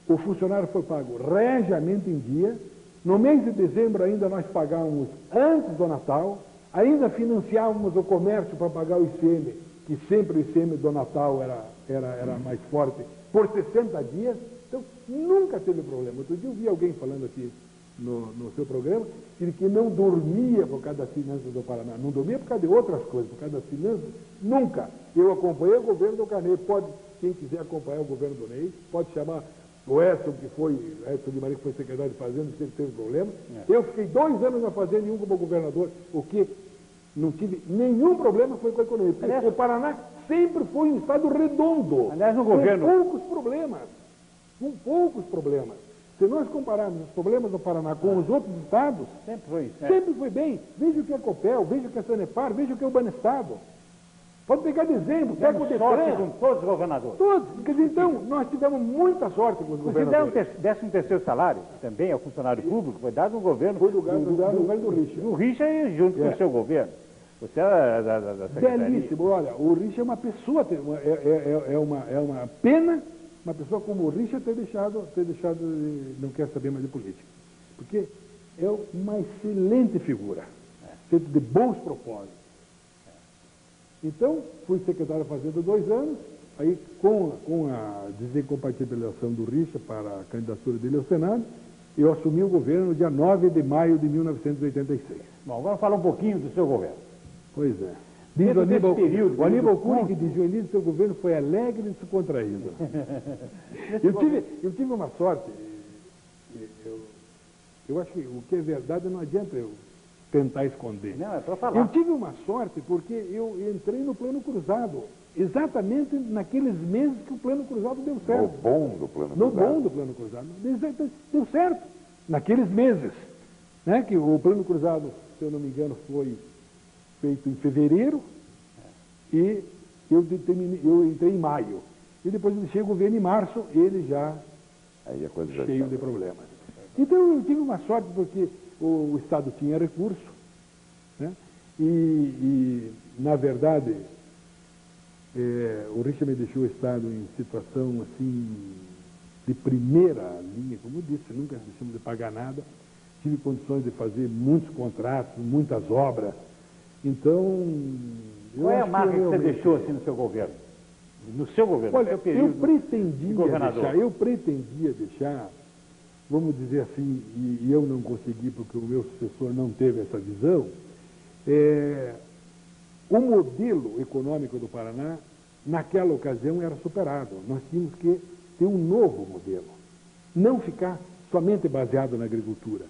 S4: O funcionário foi pago regiamente em dia. No mês de dezembro ainda nós pagávamos antes do Natal, ainda financiávamos o comércio para pagar o ICM, que sempre o ICM do Natal era mais forte, por 60 dias. Então, nunca teve problema. Outro dia eu vi alguém falando aqui no seu programa, que não dormia por causa das finanças do Paraná. Não dormia por causa de outras coisas, por causa das finanças, nunca. Eu acompanhei o governo do Carneiro. Quem quiser acompanhar o governo do Ney, pode chamar o Edson de Maria, que foi secretário de Fazenda, que sempre teve problema. Eu fiquei 2 anos na Fazenda e um como governador, o que não tive nenhum problema foi com a economia. Porque o Paraná sempre foi um estado redondo.
S5: Aliás, no governo...
S4: Com poucos problemas. Se nós compararmos os problemas do Paraná com os outros estados, sempre foi bem. Veja o que é a Copel, veja o que é a Sanepar, veja o que é o Banestado. Pode pegar de exemplo, pega o
S5: sorte com todos os governadores.
S4: Todos. Quer dizer, então, nós tivemos muita sorte com os governadores.
S5: Você deu 13º salário, também ao funcionário público, foi dado no governo...
S4: Foi do governo do Richa.
S5: Do Richa e junto com o seu governo. Você era da secretaria.
S4: Belíssimo. Olha, o Richa é uma pessoa, é uma pena uma pessoa como o Richa ter deixado, não quer saber mais de política. Porque é uma excelente figura, feito de bons propósitos. Então, fui secretário da Fazenda 2 anos, aí com a desincompatibilização do Richa para a candidatura dele ao Senado, Eu assumi o governo no dia 9 de maio de 1986.
S5: Bom, agora falar um pouquinho do seu governo.
S4: Pois é. Diz
S5: Dentro
S4: o Aníbal,
S5: desse período,
S4: o Aníbal
S5: período
S4: Cury que
S5: curto.
S4: diz, o início do seu governo foi alegre e descontraído. Eu tive uma sorte, eu acho que o que é verdade não adianta eu tentar esconder.
S5: Não, é para falar.
S4: Eu tive uma sorte porque eu entrei no plano cruzado, exatamente naqueles meses que o plano cruzado deu
S3: No
S4: certo.
S3: bom do plano
S4: No
S3: cruzado.
S4: bom do plano cruzado. Deu certo. Naqueles meses. Né, que o plano cruzado, se eu não me engano, foi feito em fevereiro e eu entrei em maio. E depois eu deixei o governo em março, ele já
S3: Aí a coisa já
S4: cheio
S3: está.
S4: de problemas. Então eu tive uma sorte porque o Estado tinha recurso, né, e na verdade, o Richard me deixou o Estado em situação assim de primeira linha, como eu disse, nunca deixamos de pagar nada, tive condições de fazer muitos contratos, muitas obras. Então,
S5: Qual é a
S4: acho
S5: marca que você
S4: realmente-
S5: deixou assim no seu governo? No seu governo, no
S4: Olha,
S5: seu período de governador.
S4: eu pretendia deixar, vamos dizer assim, e eu não consegui porque o meu sucessor não teve essa visão, o modelo econômico do Paraná, naquela ocasião, era superado. Nós tínhamos que ter um novo modelo, não ficar somente baseado na agricultura.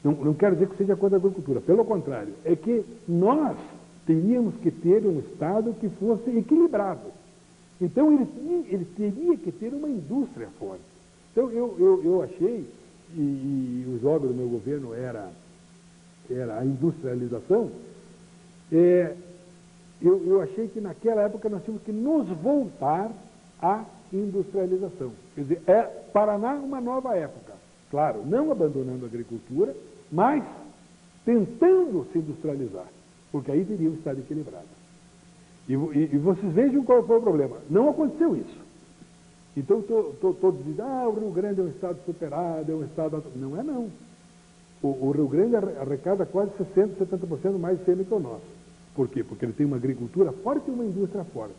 S4: Não quero dizer que seja contra a agricultura, pelo contrário, é que nós teríamos que ter um Estado que fosse equilibrado. Então, ele teria que ter uma indústria forte. Então, eu achei, e o slogan do meu governo era a industrialização, eu achei que naquela época nós tínhamos que nos voltar à industrialização. Quer dizer, Paraná uma nova época. Claro, não abandonando a agricultura, mas tentando se industrializar, porque aí teria um Estado equilibrado. E vocês vejam qual foi o problema. Não aconteceu isso. Então, todos dizem, o Rio Grande é um Estado superado, é um Estado... Não é, não. O Rio Grande arrecada quase 60%, 70% mais ICM que o nosso. Por quê? Porque ele tem uma agricultura forte e uma indústria forte.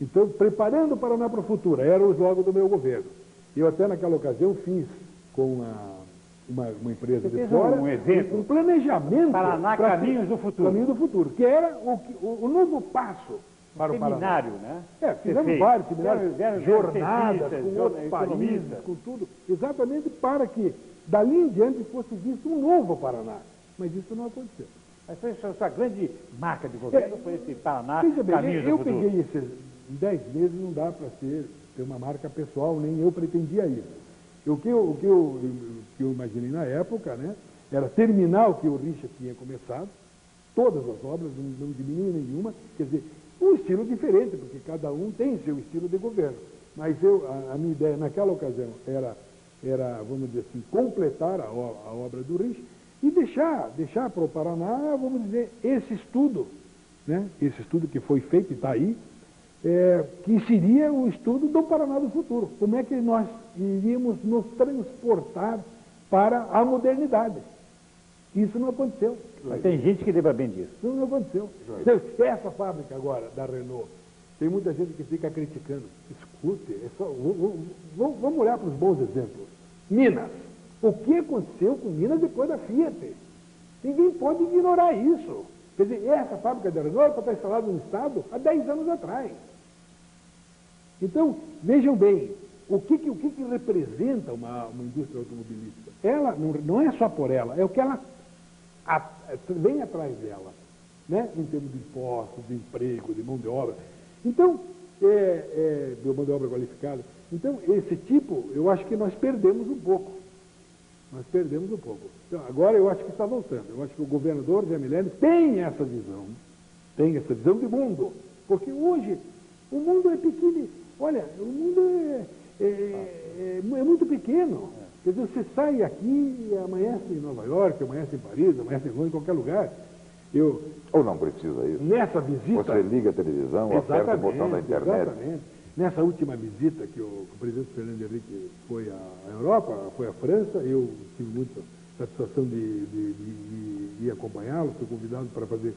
S4: Então, preparando o Paraná para o futuro, era o slogan do meu governo. Eu até naquela ocasião fiz com uma empresa
S5: Você
S4: de
S5: fez
S4: fora
S5: um evento?
S4: um planejamento
S5: Paraná
S4: para
S5: Caminhos do Futuro.
S4: Caminho do Futuro, que era o novo passo para o Paraná.
S5: Seminário, né?
S4: Fizemos
S5: Perfeito.
S4: vários seminários,
S5: Vieram
S4: jornadas
S5: cientistas,
S4: com outros
S5: economistas.
S4: países, com tudo, exatamente para que dali em diante fosse visto um novo Paraná. Mas isso não aconteceu.
S5: Mas foi a sua grande marca de governo, foi esse Paraná
S4: Veja bem,
S5: Caminhos do
S4: eu
S5: Futuro.
S4: peguei esses 10 meses, não dá para ter uma marca pessoal, nem eu pretendia isso. O que eu imaginei na época, né, era terminar o que o Richard tinha começado, todas as obras, não diminuiu nenhuma, quer dizer, um estilo diferente, porque cada um tem seu estilo de governo. Mas a minha ideia naquela ocasião era, vamos dizer assim, completar a obra do Richard e deixar para o Paraná, vamos dizer, esse estudo, né, esse estudo que foi feito e está aí, que seria o estudo do Paraná do futuro. Como é que nós iríamos nos transportar para a modernidade? Isso não aconteceu.
S5: Mas tem gente que lembra bem disso.
S4: Isso não aconteceu. Essa fábrica agora, da Renault, tem muita gente que fica criticando. Escute, vamos olhar para os bons exemplos. Minas. O que aconteceu com Minas depois da Fiat? Ninguém pode ignorar isso. Quer dizer, essa fábrica da Renault está instalada no Estado há 10 anos atrás. Então, vejam bem, o que representa uma indústria automobilística? Ela não é só por ela, é o que ela vem atrás dela, né? Em termos de impostos, de emprego, de mão de obra. Então, de mão de obra qualificada. Então, esse tipo, eu acho que nós perdemos um pouco. Nós perdemos um pouco. Então, agora eu acho que está voltando. Eu acho que o governador Zé Milene tem essa visão de mundo. Porque hoje o mundo é pequeno. Olha, o mundo é muito pequeno. Quer dizer, você sai aqui e amanhece em Nova York, amanhece em Paris, amanhece em qualquer lugar.
S3: Ou não precisa isso.
S4: Nessa visita...
S3: Você liga a televisão, aperta o botão da internet.
S4: Exatamente. Nessa última visita que o presidente Fernando Henrique foi à Europa, foi à França, eu tive muita satisfação de ir acompanhá-lo, fui convidado para fazer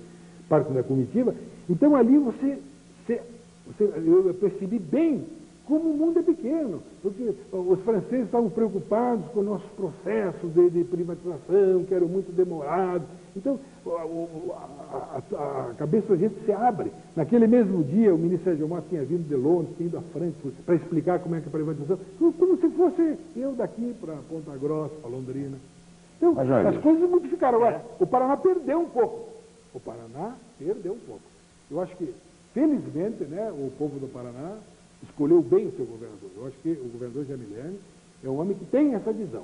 S4: parte da comitiva. Então ali eu percebi bem como o mundo é pequeno, porque os franceses estavam preocupados com nossos processos de privatização, que eram muito demorados. Então, a cabeça da gente se abre. Naquele mesmo dia, o ministro Sérgio Moro tinha vindo de Londres, tinha ido à Frankfurt, para explicar como é que é a privatização, como se fosse eu daqui para Ponta Grossa, para Londrina. Então, as coisas modificaram. Agora, o Paraná perdeu um pouco. O Paraná perdeu um pouco. Eu acho que, felizmente, né, o povo do Paraná escolheu bem o seu governador. Eu acho que o governador Jamilene é um homem que tem essa visão.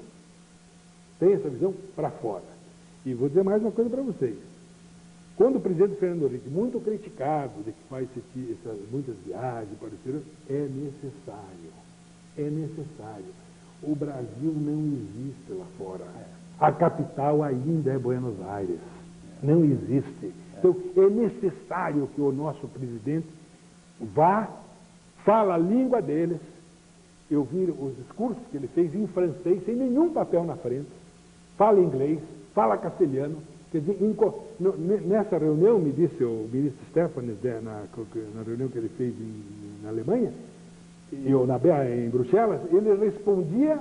S4: Tem essa visão para fora. E vou dizer mais uma coisa para vocês. Quando o presidente Fernando Henrique, muito criticado de que faz muitas viagens para o exterior, é necessário. É necessário. O Brasil não existe lá fora. A capital ainda é Buenos Aires. Não existe. Então, é necessário que o nosso presidente vá, fala a língua deles. Eu vi os discursos que ele fez em francês, sem nenhum papel na frente. Fala inglês, fala castelhano. Quer dizer, nessa reunião, me disse o ministro Stefanes, na reunião que ele fez na Alemanha, em Bruxelas, ele respondia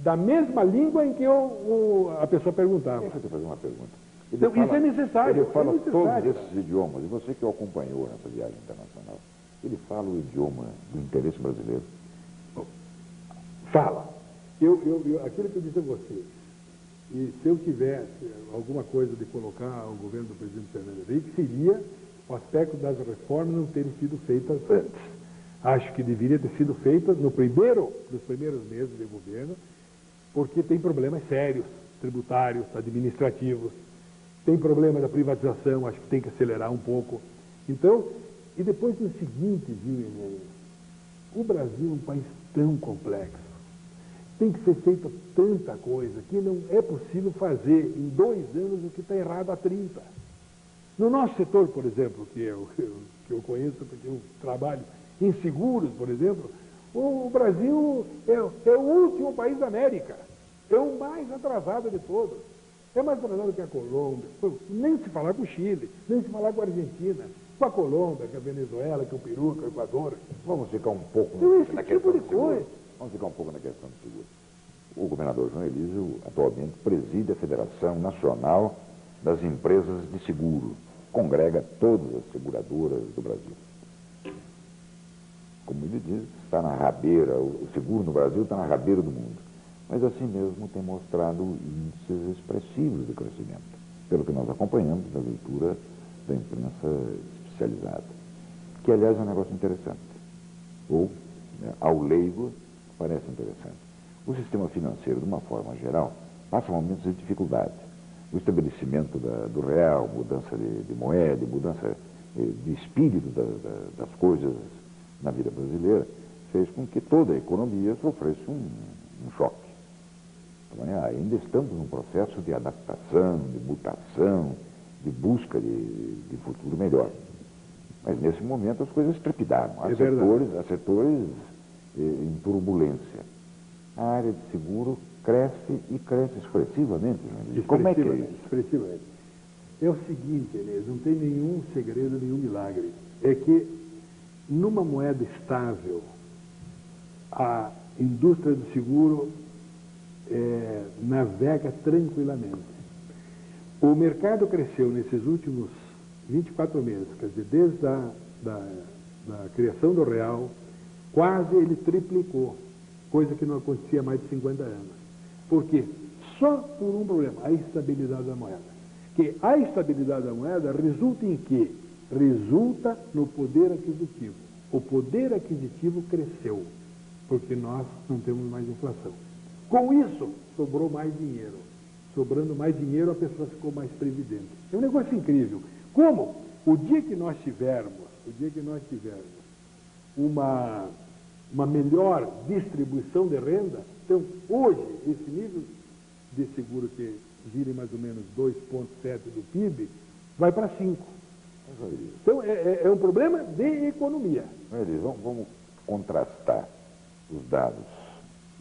S4: da mesma língua em que a pessoa perguntava.
S3: Deixa eu te fazer uma pergunta.
S4: Então, isso é necessário.
S3: Ele fala
S4: necessário,
S3: todos esses idiomas, e você que o acompanhou nessa viagem internacional, ele fala o idioma do interesse brasileiro?
S4: Fala. Aquilo que eu disse a você, e se eu tivesse alguma coisa de colocar o governo do presidente Fernando Henrique, seria o aspecto das reformas não terem sido feitas antes. Acho que deveria ter sido feita nos primeiros meses de governo, porque tem problemas sérios, tributários, administrativos, tem problema da privatização, acho que tem que acelerar um pouco. Então, e depois o seguinte, viu, Inês? O Brasil é um país tão complexo, tem que ser feita tanta coisa que não é possível fazer em 2 anos o que está errado há 30. No nosso setor, por exemplo, que eu conheço, porque eu trabalho em seguros, por exemplo, o Brasil é o último país da América, é o mais atrasado de todos. É mais atrasado que a Colômbia, nem se falar com o Chile, nem se falar com a Argentina, com a Colômbia, com a Venezuela, com o Peru, com o Equador.
S3: Vamos ficar um pouco na questão do seguro. Vamos ficar um pouco na questão do seguro. O governador João Elísio atualmente preside a Federação Nacional das Empresas de Seguro, congrega todas as seguradoras do Brasil. Como ele diz, está na rabeira, o seguro no Brasil está na rabeira do mundo. Mas assim mesmo tem mostrado índices expressivos de crescimento, pelo que nós acompanhamos da leitura da imprensa especializada. Que, aliás, é um negócio interessante. Ou, ao leigo, parece interessante. O sistema financeiro, de uma forma geral, passa momentos de dificuldade. O estabelecimento do real, mudança de moeda, mudança de espírito das coisas na vida brasileira, fez com que toda a economia sofresse um choque. Ainda estamos num processo de adaptação, de mutação, de busca de futuro melhor. Mas nesse momento as coisas trepidaram. Há setores em turbulência. A área de seguro cresce e cresce expressivamente. Como é que é isso?
S4: Expressivamente. É o seguinte, Inês, não tem nenhum segredo, nenhum milagre. É que numa moeda estável, a indústria do seguro navega tranquilamente. O mercado cresceu nesses últimos 24 meses, quer dizer, desde da criação do real, quase ele triplicou, coisa que não acontecia há mais de 50 anos. Por quê? Só por um problema, a estabilidade da moeda. Que a estabilidade da moeda resulta em quê? Resulta no poder aquisitivo. O poder aquisitivo cresceu, porque nós não temos mais inflação. Com isso, sobrou mais dinheiro. Sobrando mais dinheiro, a pessoa ficou mais previdente. É um negócio incrível. Como o dia que nós tivermos uma melhor distribuição de renda, então hoje esse nível de seguro que gira mais ou menos 2,7 do PIB, vai para 5. Então é um problema de economia.
S3: Vamos contrastar os dados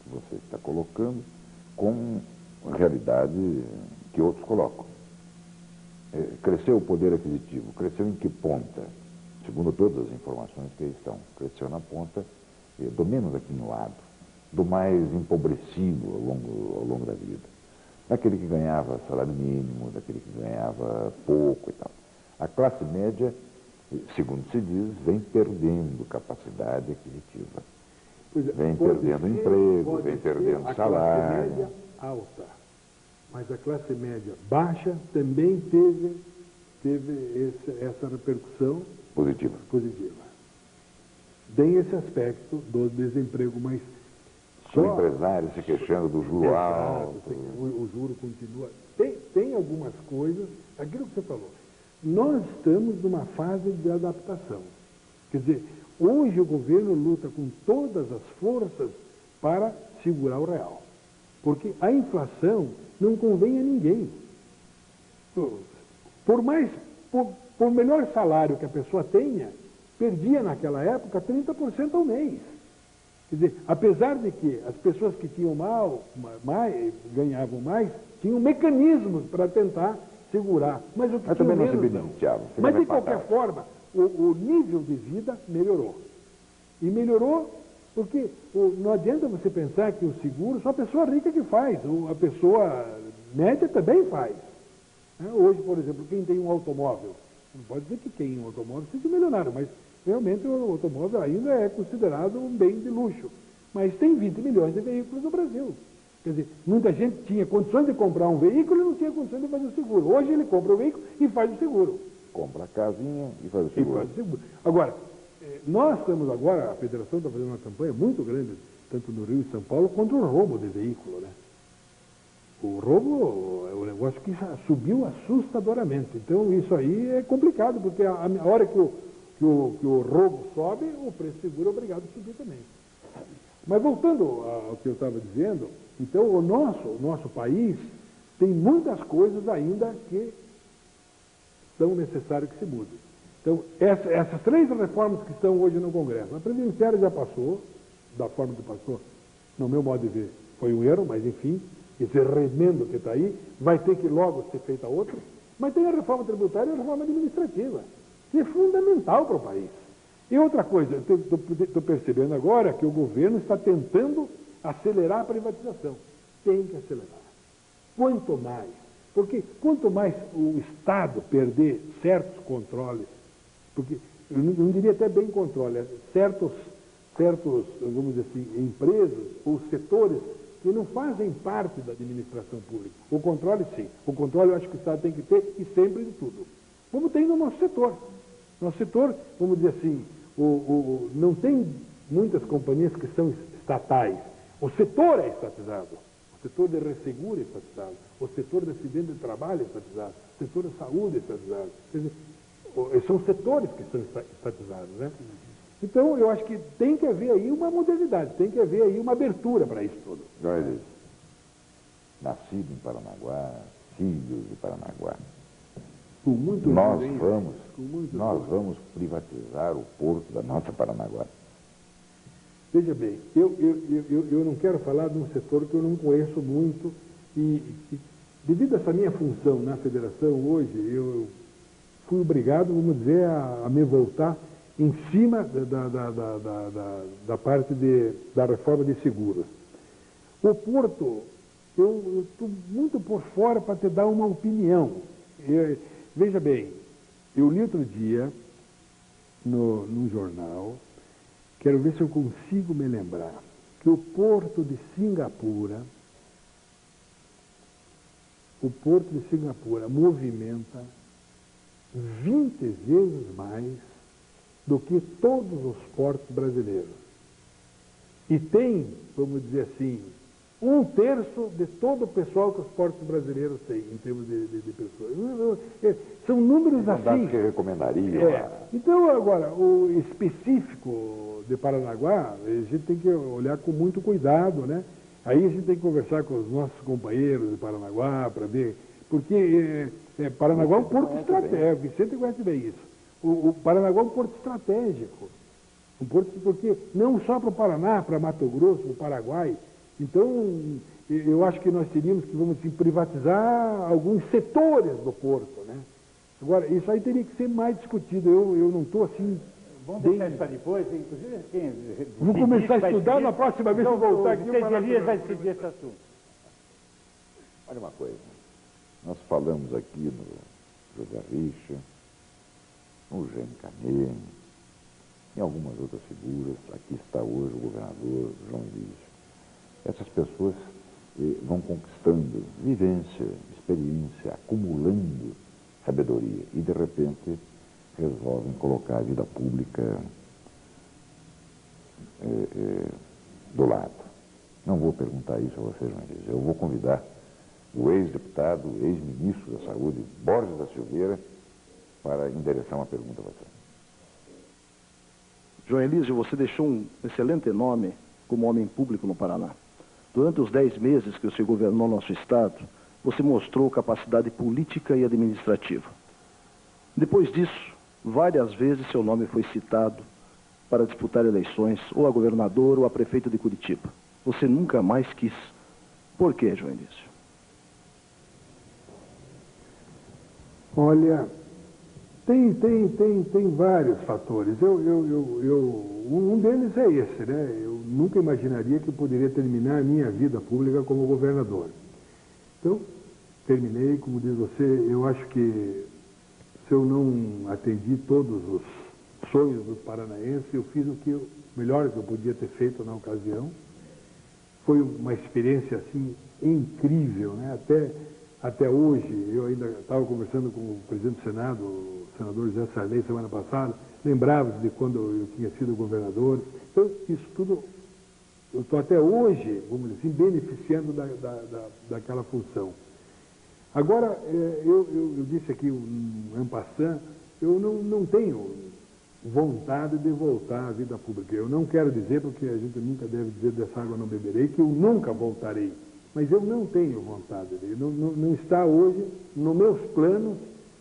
S3: que você está colocando com a realidade que outros colocam. Cresceu o poder aquisitivo, cresceu em que ponta? Segundo todas as informações que aí estão, cresceu na ponta do menos aquinhoado, do mais empobrecido ao longo da vida. Daquele que ganhava salário mínimo, daquele que ganhava pouco e tal. A classe média, segundo se diz, vem perdendo capacidade aquisitiva. Vem perdendo emprego, vem perdendo salário.
S4: A classe média alta, mas a classe média baixa também teve essa repercussão
S3: Positiva.
S4: Tem esse aspecto do desemprego, mas
S3: O empresário se queixando do juro alto.
S4: O juro continua. Tem algumas coisas, aquilo que você falou, nós estamos numa fase de adaptação. Quer dizer, hoje o governo luta com todas as forças para segurar o real. Porque a inflação não convém a ninguém. Por melhor salário que a pessoa tenha, perdia naquela época 30% ao mês. Quer dizer, apesar de que as pessoas que tinham ganhavam mais, tinham mecanismos para tentar segurar. Mas o que
S3: também não
S4: menos,
S3: se beneficiavam.
S4: Mas, de qualquer forma, o nível de vida melhorou. E melhorou porque não adianta você pensar que o seguro só a pessoa rica que faz, a pessoa média também faz. Hoje, por exemplo, quem tem um automóvel, não pode dizer que quem tem um automóvel seja milionário, mas realmente o automóvel ainda é considerado um bem de luxo. Mas tem 20 milhões de veículos no Brasil. Quer dizer, muita gente tinha condições de comprar um veículo e não tinha condições de fazer o seguro. Hoje ele compra o veículo e faz o seguro.
S3: Compra a casinha e faz o seguro.
S4: Agora, nós estamos agora, a Federação está fazendo uma campanha muito grande, tanto no Rio e São Paulo, contra o roubo de veículo, né? O roubo é um negócio que subiu assustadoramente. Então, isso aí é complicado, porque a hora que o roubo sobe, o preço seguro é obrigado a subir também. Mas voltando ao que eu estava dizendo, então o nosso país tem muitas coisas ainda que são necessárias que se mudem. Então, essas 3 reformas que estão hoje no Congresso, a previdenciária já passou, da forma que passou, no meu modo de ver, foi um erro, mas enfim, esse remendo que está aí, vai ter que logo ser feita outra, mas tem a reforma tributária e a reforma administrativa, que é fundamental para o país. E outra coisa, estou percebendo agora que o governo está tentando acelerar a privatização. Tem que acelerar. Quanto mais, porque quanto mais o Estado perder certos controles, porque eu não diria até bem controle, certos, vamos dizer assim, empresas ou setores que não fazem parte da administração pública. O controle, sim. O controle eu acho que o Estado tem que ter e sempre de tudo. Como tem no nosso setor. Nosso setor, vamos dizer assim, não tem muitas companhias que são estatais. O setor é estatizado. O setor de resseguro é estatizado. O setor de acidente de trabalho é estatizado. O setor de saúde é estatizado. Quer dizer, são setores que são estatizados, né? Então, eu acho que tem que haver aí uma modernidade, tem que haver aí uma abertura para isso tudo.
S3: Olha, nascido em Paranaguá, filhos de Paranaguá.
S4: Com muito
S3: Nós vamos privatizar o porto da nossa Paranaguá.
S4: Veja bem, eu não quero falar de um setor que eu não conheço muito e devido a essa minha função na federação hoje, eu fui obrigado, vamos dizer, a me voltar em cima da parte da reforma de seguros. O porto, eu estou muito por fora para te dar uma opinião. Veja bem, eu li outro dia num jornal, quero ver se eu consigo me lembrar, que o porto de Singapura movimenta 20 vezes mais do que todos os portos brasileiros. E tem, vamos dizer assim, 1/3 de todo o pessoal que os portos brasileiros têm, em termos de pessoas. São números assim.
S3: Que recomendaria.
S4: Então, agora, o específico de Paranaguá, a gente tem que olhar com muito cuidado, né? Aí a gente tem que conversar com os nossos companheiros de Paranaguá para ver, porque Paranaguá é um porto estratégico, Vicente conhece bem isso. O Paranaguá é um porto estratégico, porque não só para o Paraná, para Mato Grosso, para o Paraguai. Então, eu acho que nós teríamos que, vamos assim, privatizar alguns setores do porto, né? Agora, isso aí teria que ser mais discutido. Eu não estou, assim,
S5: Vamos deixar isso para depois, inclusive quem...
S4: Vou começar a estudar na próxima vez que voltar aqui.
S5: O Elias vai decidir esse assunto.
S3: Olha uma coisa, nós falamos aqui no José Richa, no Gênio Canet, em algumas outras figuras, aqui está hoje o governador João Elísio. Essas pessoas vão conquistando vivência, experiência, acumulando sabedoria e, de repente, resolvem colocar a vida pública do lado. Não vou perguntar isso a você, João Elísio. Eu vou convidar o ex-deputado, ex-ministro da Saúde, Borges da Silveira, para endereçar uma pergunta a você.
S7: João Elísio, você deixou um excelente nome como homem público no Paraná. Durante os 10 meses que o senhor governou nosso estado, você mostrou capacidade política e administrativa. Depois disso, várias vezes seu nome foi citado para disputar eleições, ou a governador ou a prefeito de Curitiba. Você nunca mais quis. Por quê, João Elísio?
S4: Olha, tem vários fatores. Um deles é esse, né? Eu nunca imaginaria que eu poderia terminar a minha vida pública como governador. Então, terminei, como diz você, eu acho que se eu não atendi todos os sonhos do paranaense, eu fiz o melhor que eu podia ter feito na ocasião. Foi uma experiência, assim, incrível, né? Até hoje, eu ainda estava conversando com o presidente do Senado, o senador José Sarney, semana passada, lembrava de quando eu tinha sido governador. Então, isso tudo, eu estou até hoje, vamos dizer assim, beneficiando daquela função. Agora, eu disse aqui, en passant, eu não tenho vontade de voltar à vida pública. Eu não quero dizer, porque a gente nunca deve dizer dessa água não beberei, que eu nunca voltarei. Mas eu não tenho vontade dele. Não está hoje nos meus planos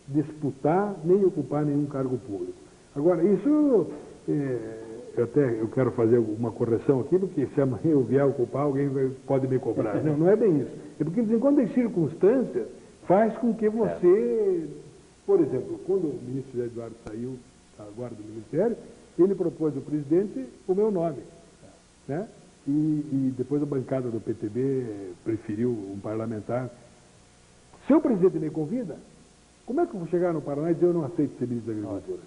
S4: disputar nem ocupar nenhum cargo público. Agora, isso, eu quero fazer uma correção aqui, porque se amanhã eu vier ocupar, alguém pode me cobrar. Não é bem isso. É porque, de vez em quando, as circunstâncias faz com que você... Por exemplo, quando o ministro José Eduardo saiu agora do Ministério, ele propôs ao presidente o meu nome, né? E depois a bancada do PTB preferiu um parlamentar. Se o presidente me convida, como é que eu vou chegar no Paraná e dizer eu não aceito ser ministro da Agricultura?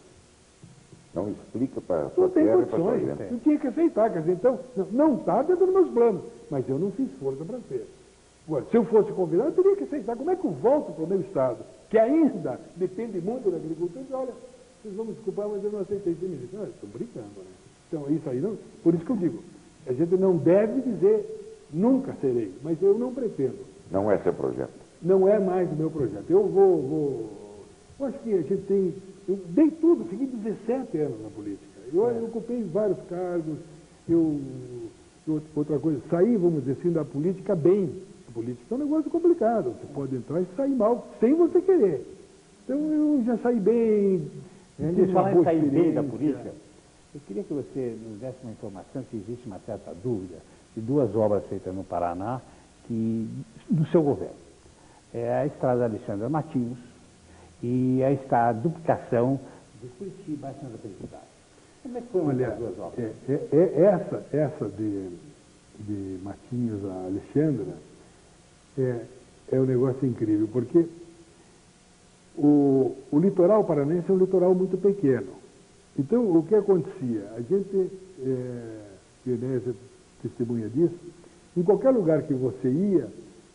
S3: Não explica para a
S4: Não
S3: sua
S4: tem
S3: terra e para a sua
S4: condições.
S3: gente.
S4: Eu tinha que aceitar, quer dizer, então, não está dentro dos meus planos, mas eu não fiz força para ser. Agora, se eu fosse convidado, eu teria que aceitar. Como é que eu volto para o meu estado, que ainda depende muito da agricultura, e diz, olha, vocês vão me desculpar, mas eu não aceitei ser ministro. Estou brincando, né? Então, isso aí não... Por isso que eu digo, a gente não deve dizer, nunca serei, mas eu não pretendo.
S3: Não é seu projeto.
S4: Não é mais o meu projeto. Eu acho que a gente tem... Eu dei tudo, fiquei 17 anos na política. Eu ocupei vários cargos, outra coisa, saí, vamos dizer assim, da política bem. A política é um negócio complicado, você pode entrar e sair mal, sem você querer. Então eu já saí bem.
S5: Falar em sair bem da política, eu queria que você nos desse uma informação, que existe uma certa dúvida, de 2 obras feitas no Paraná, no seu governo. É a estrada Alexandre Matinhos e a duplicação de Curitiba à Santa Felicidade. Como é que foram as 2 obras?
S4: Essa de Matinhos a Alexandra é um negócio incrível, porque o litoral paranaense é um litoral muito pequeno. Então, o que acontecia? A gente, Enéas é testemunha disso, em qualquer lugar que você ia,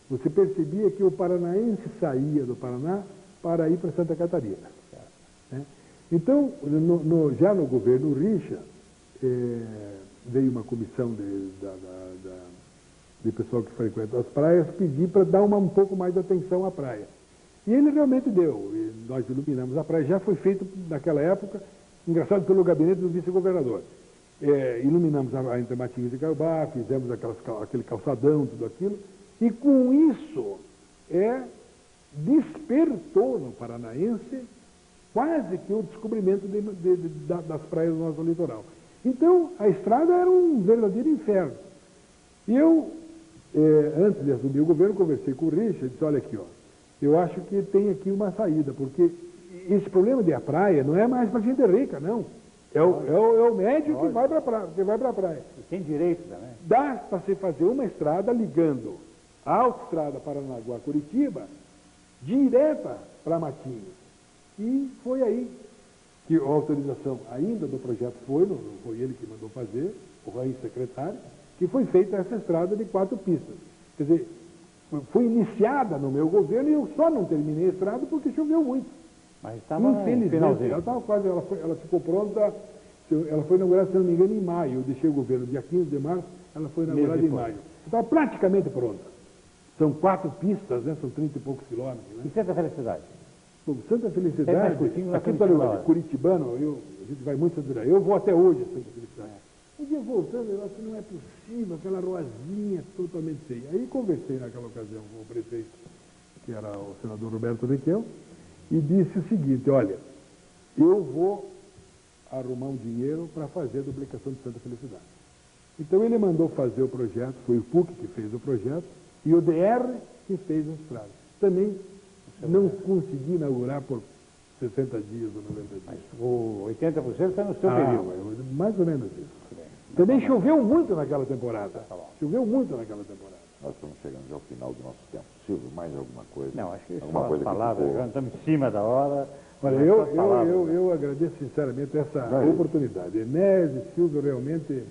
S4: você percebia que o paranaense saía do Paraná para ir para Santa Catarina. Né? Então, já no governo Richa, veio uma comissão de pessoal que frequenta as praias pedir para dar um pouco mais de atenção à praia. E ele realmente deu. E nós iluminamos a praia. Já foi feito naquela época, engraçado, pelo gabinete do vice-governador. Iluminamos a entre Matinhos e Caiobá, fizemos aquele calçadão, tudo aquilo. E com isso, despertou no paranaense quase que o descobrimento das praias do nosso litoral. Então, a estrada era um verdadeiro inferno. E eu, antes de assumir o governo, conversei com o Richa e disse, olha aqui, ó, eu acho que tem aqui uma saída, porque esse problema de a praia não é mais para gente rica, não. É o médio que vai para a praia.
S5: E tem direito também.
S4: Dá para se fazer uma estrada ligando a autoestrada Paranaguá-Curitiba direta para Matinhos. E foi aí que a autorização ainda do projeto foi ele que mandou fazer, o ex-secretário, que foi feita essa estrada de 4 pistas. Quer dizer, foi iniciada no meu governo e eu só não terminei a estrada porque choveu muito.
S5: Mas estava
S4: infelizmente, ela estava quase, ela ficou pronta, ela foi inaugurada, se não me engano, em maio. Eu deixei o governo dia 15 de março, ela foi inaugurada em maio. Estava praticamente pronta. São 4 pistas, né? São 30 e poucos quilômetros. Né?
S5: E Santa Felicidade?
S4: Bom, Santa Felicidade, aqui para o curitibano, a gente vai muito a Santa Felicidade. Eu vou até hoje a Santa Felicidade. Um dia voltando, eu acho que não é possível, aquela ruazinha totalmente cheia. Aí conversei naquela ocasião com o prefeito, que era o senador Roberto Requião, e disse o seguinte: olha, eu vou arrumar um dinheiro para fazer a duplicação de Santa Felicidade. Então ele mandou fazer o projeto, foi o PUC que fez o projeto, e o DR que fez a estrada. Também não consegui inaugurar por 60 dias ou 90 dias.
S5: Mas o 80% está no seu período.
S4: Mais ou menos isso. Também choveu muito naquela temporada. Choveu muito naquela temporada.
S3: Nós estamos chegando já ao final do nosso tempo. Silvio, mais alguma coisa?
S5: Não, acho que
S3: alguma
S5: só
S3: coisa
S5: as palavras,
S3: ficou...
S5: já estamos em cima da hora.
S4: Olha, eu agradeço sinceramente essa oportunidade. Enésio, Silvio, realmente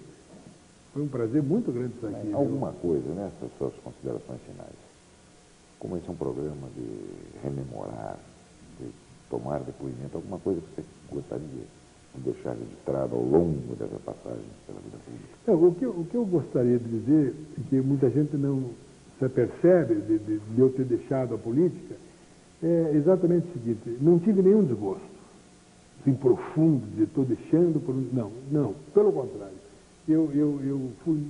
S4: foi um prazer muito grande estar aqui.
S3: Alguma coisa, né? Essas suas considerações finais. Como esse é um programa de rememorar, de tomar depoimento, alguma coisa que você gostaria de deixar registrado ao longo dessa passagem pela vida pública?
S4: Não, o que eu gostaria de dizer, que muita gente não se apercebe de eu ter deixado a política, é exatamente o seguinte: não tive nenhum desgosto, assim, profundo, de estou deixando por um... Não, pelo contrário. Eu fui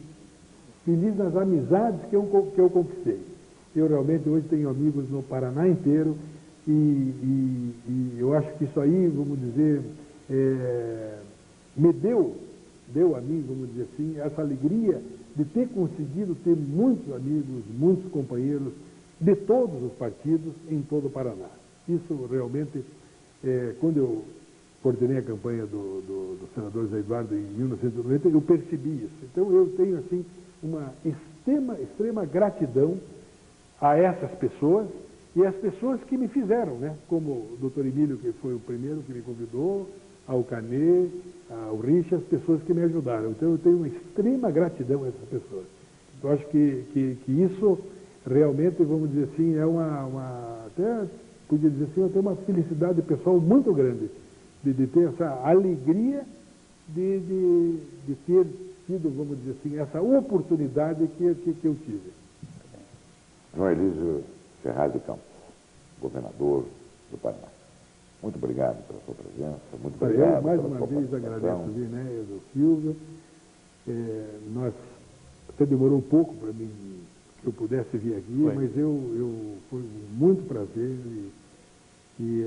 S4: feliz nas amizades que eu conquistei. Eu realmente hoje tenho amigos no Paraná inteiro e eu acho que isso aí, vamos dizer, me deu a mim, vamos dizer assim, essa alegria de ter conseguido ter muitos amigos, muitos companheiros de todos os partidos em todo o Paraná. Isso realmente, quando eu coordenei a campanha do senador Zé Eduardo em 1990, eu percebi isso. Então eu tenho assim uma extrema gratidão a essas pessoas e as pessoas que me fizeram, né? Como o doutor Emílio, que foi o primeiro que me convidou, ao Canê, ao Richa, as pessoas que me ajudaram. Então eu tenho uma extrema gratidão a essas pessoas. Eu acho que isso realmente, vamos dizer assim, é até podia dizer assim, até uma felicidade pessoal muito grande de ter essa alegria de ter tido, vamos dizer assim, essa oportunidade que eu tive.
S3: João Elísio Ferraz de Campos, governador do Paraná. Muito obrigado pela sua presença, muito obrigado
S4: eu, mais
S3: pela
S4: uma
S3: sua
S4: vez,
S3: participação.
S4: agradeço o Enéas, o Silvio. Nós até demorou um pouco para mim que eu pudesse vir aqui, mas foi muito prazer e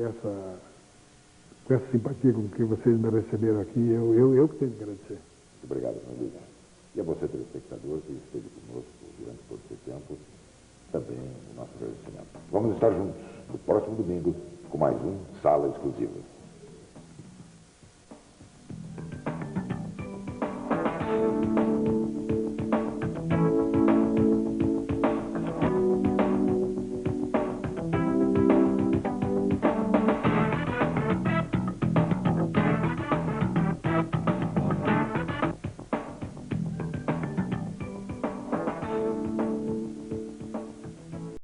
S4: com essa simpatia com que vocês me receberam aqui, eu que tenho que agradecer.
S3: Muito obrigado, João Elísio. E a você, telespectador, que esteve conosco durante todo esse tempo, também o nosso agradecimento. Vamos estar juntos no próximo domingo com mais um Sala Exclusiva.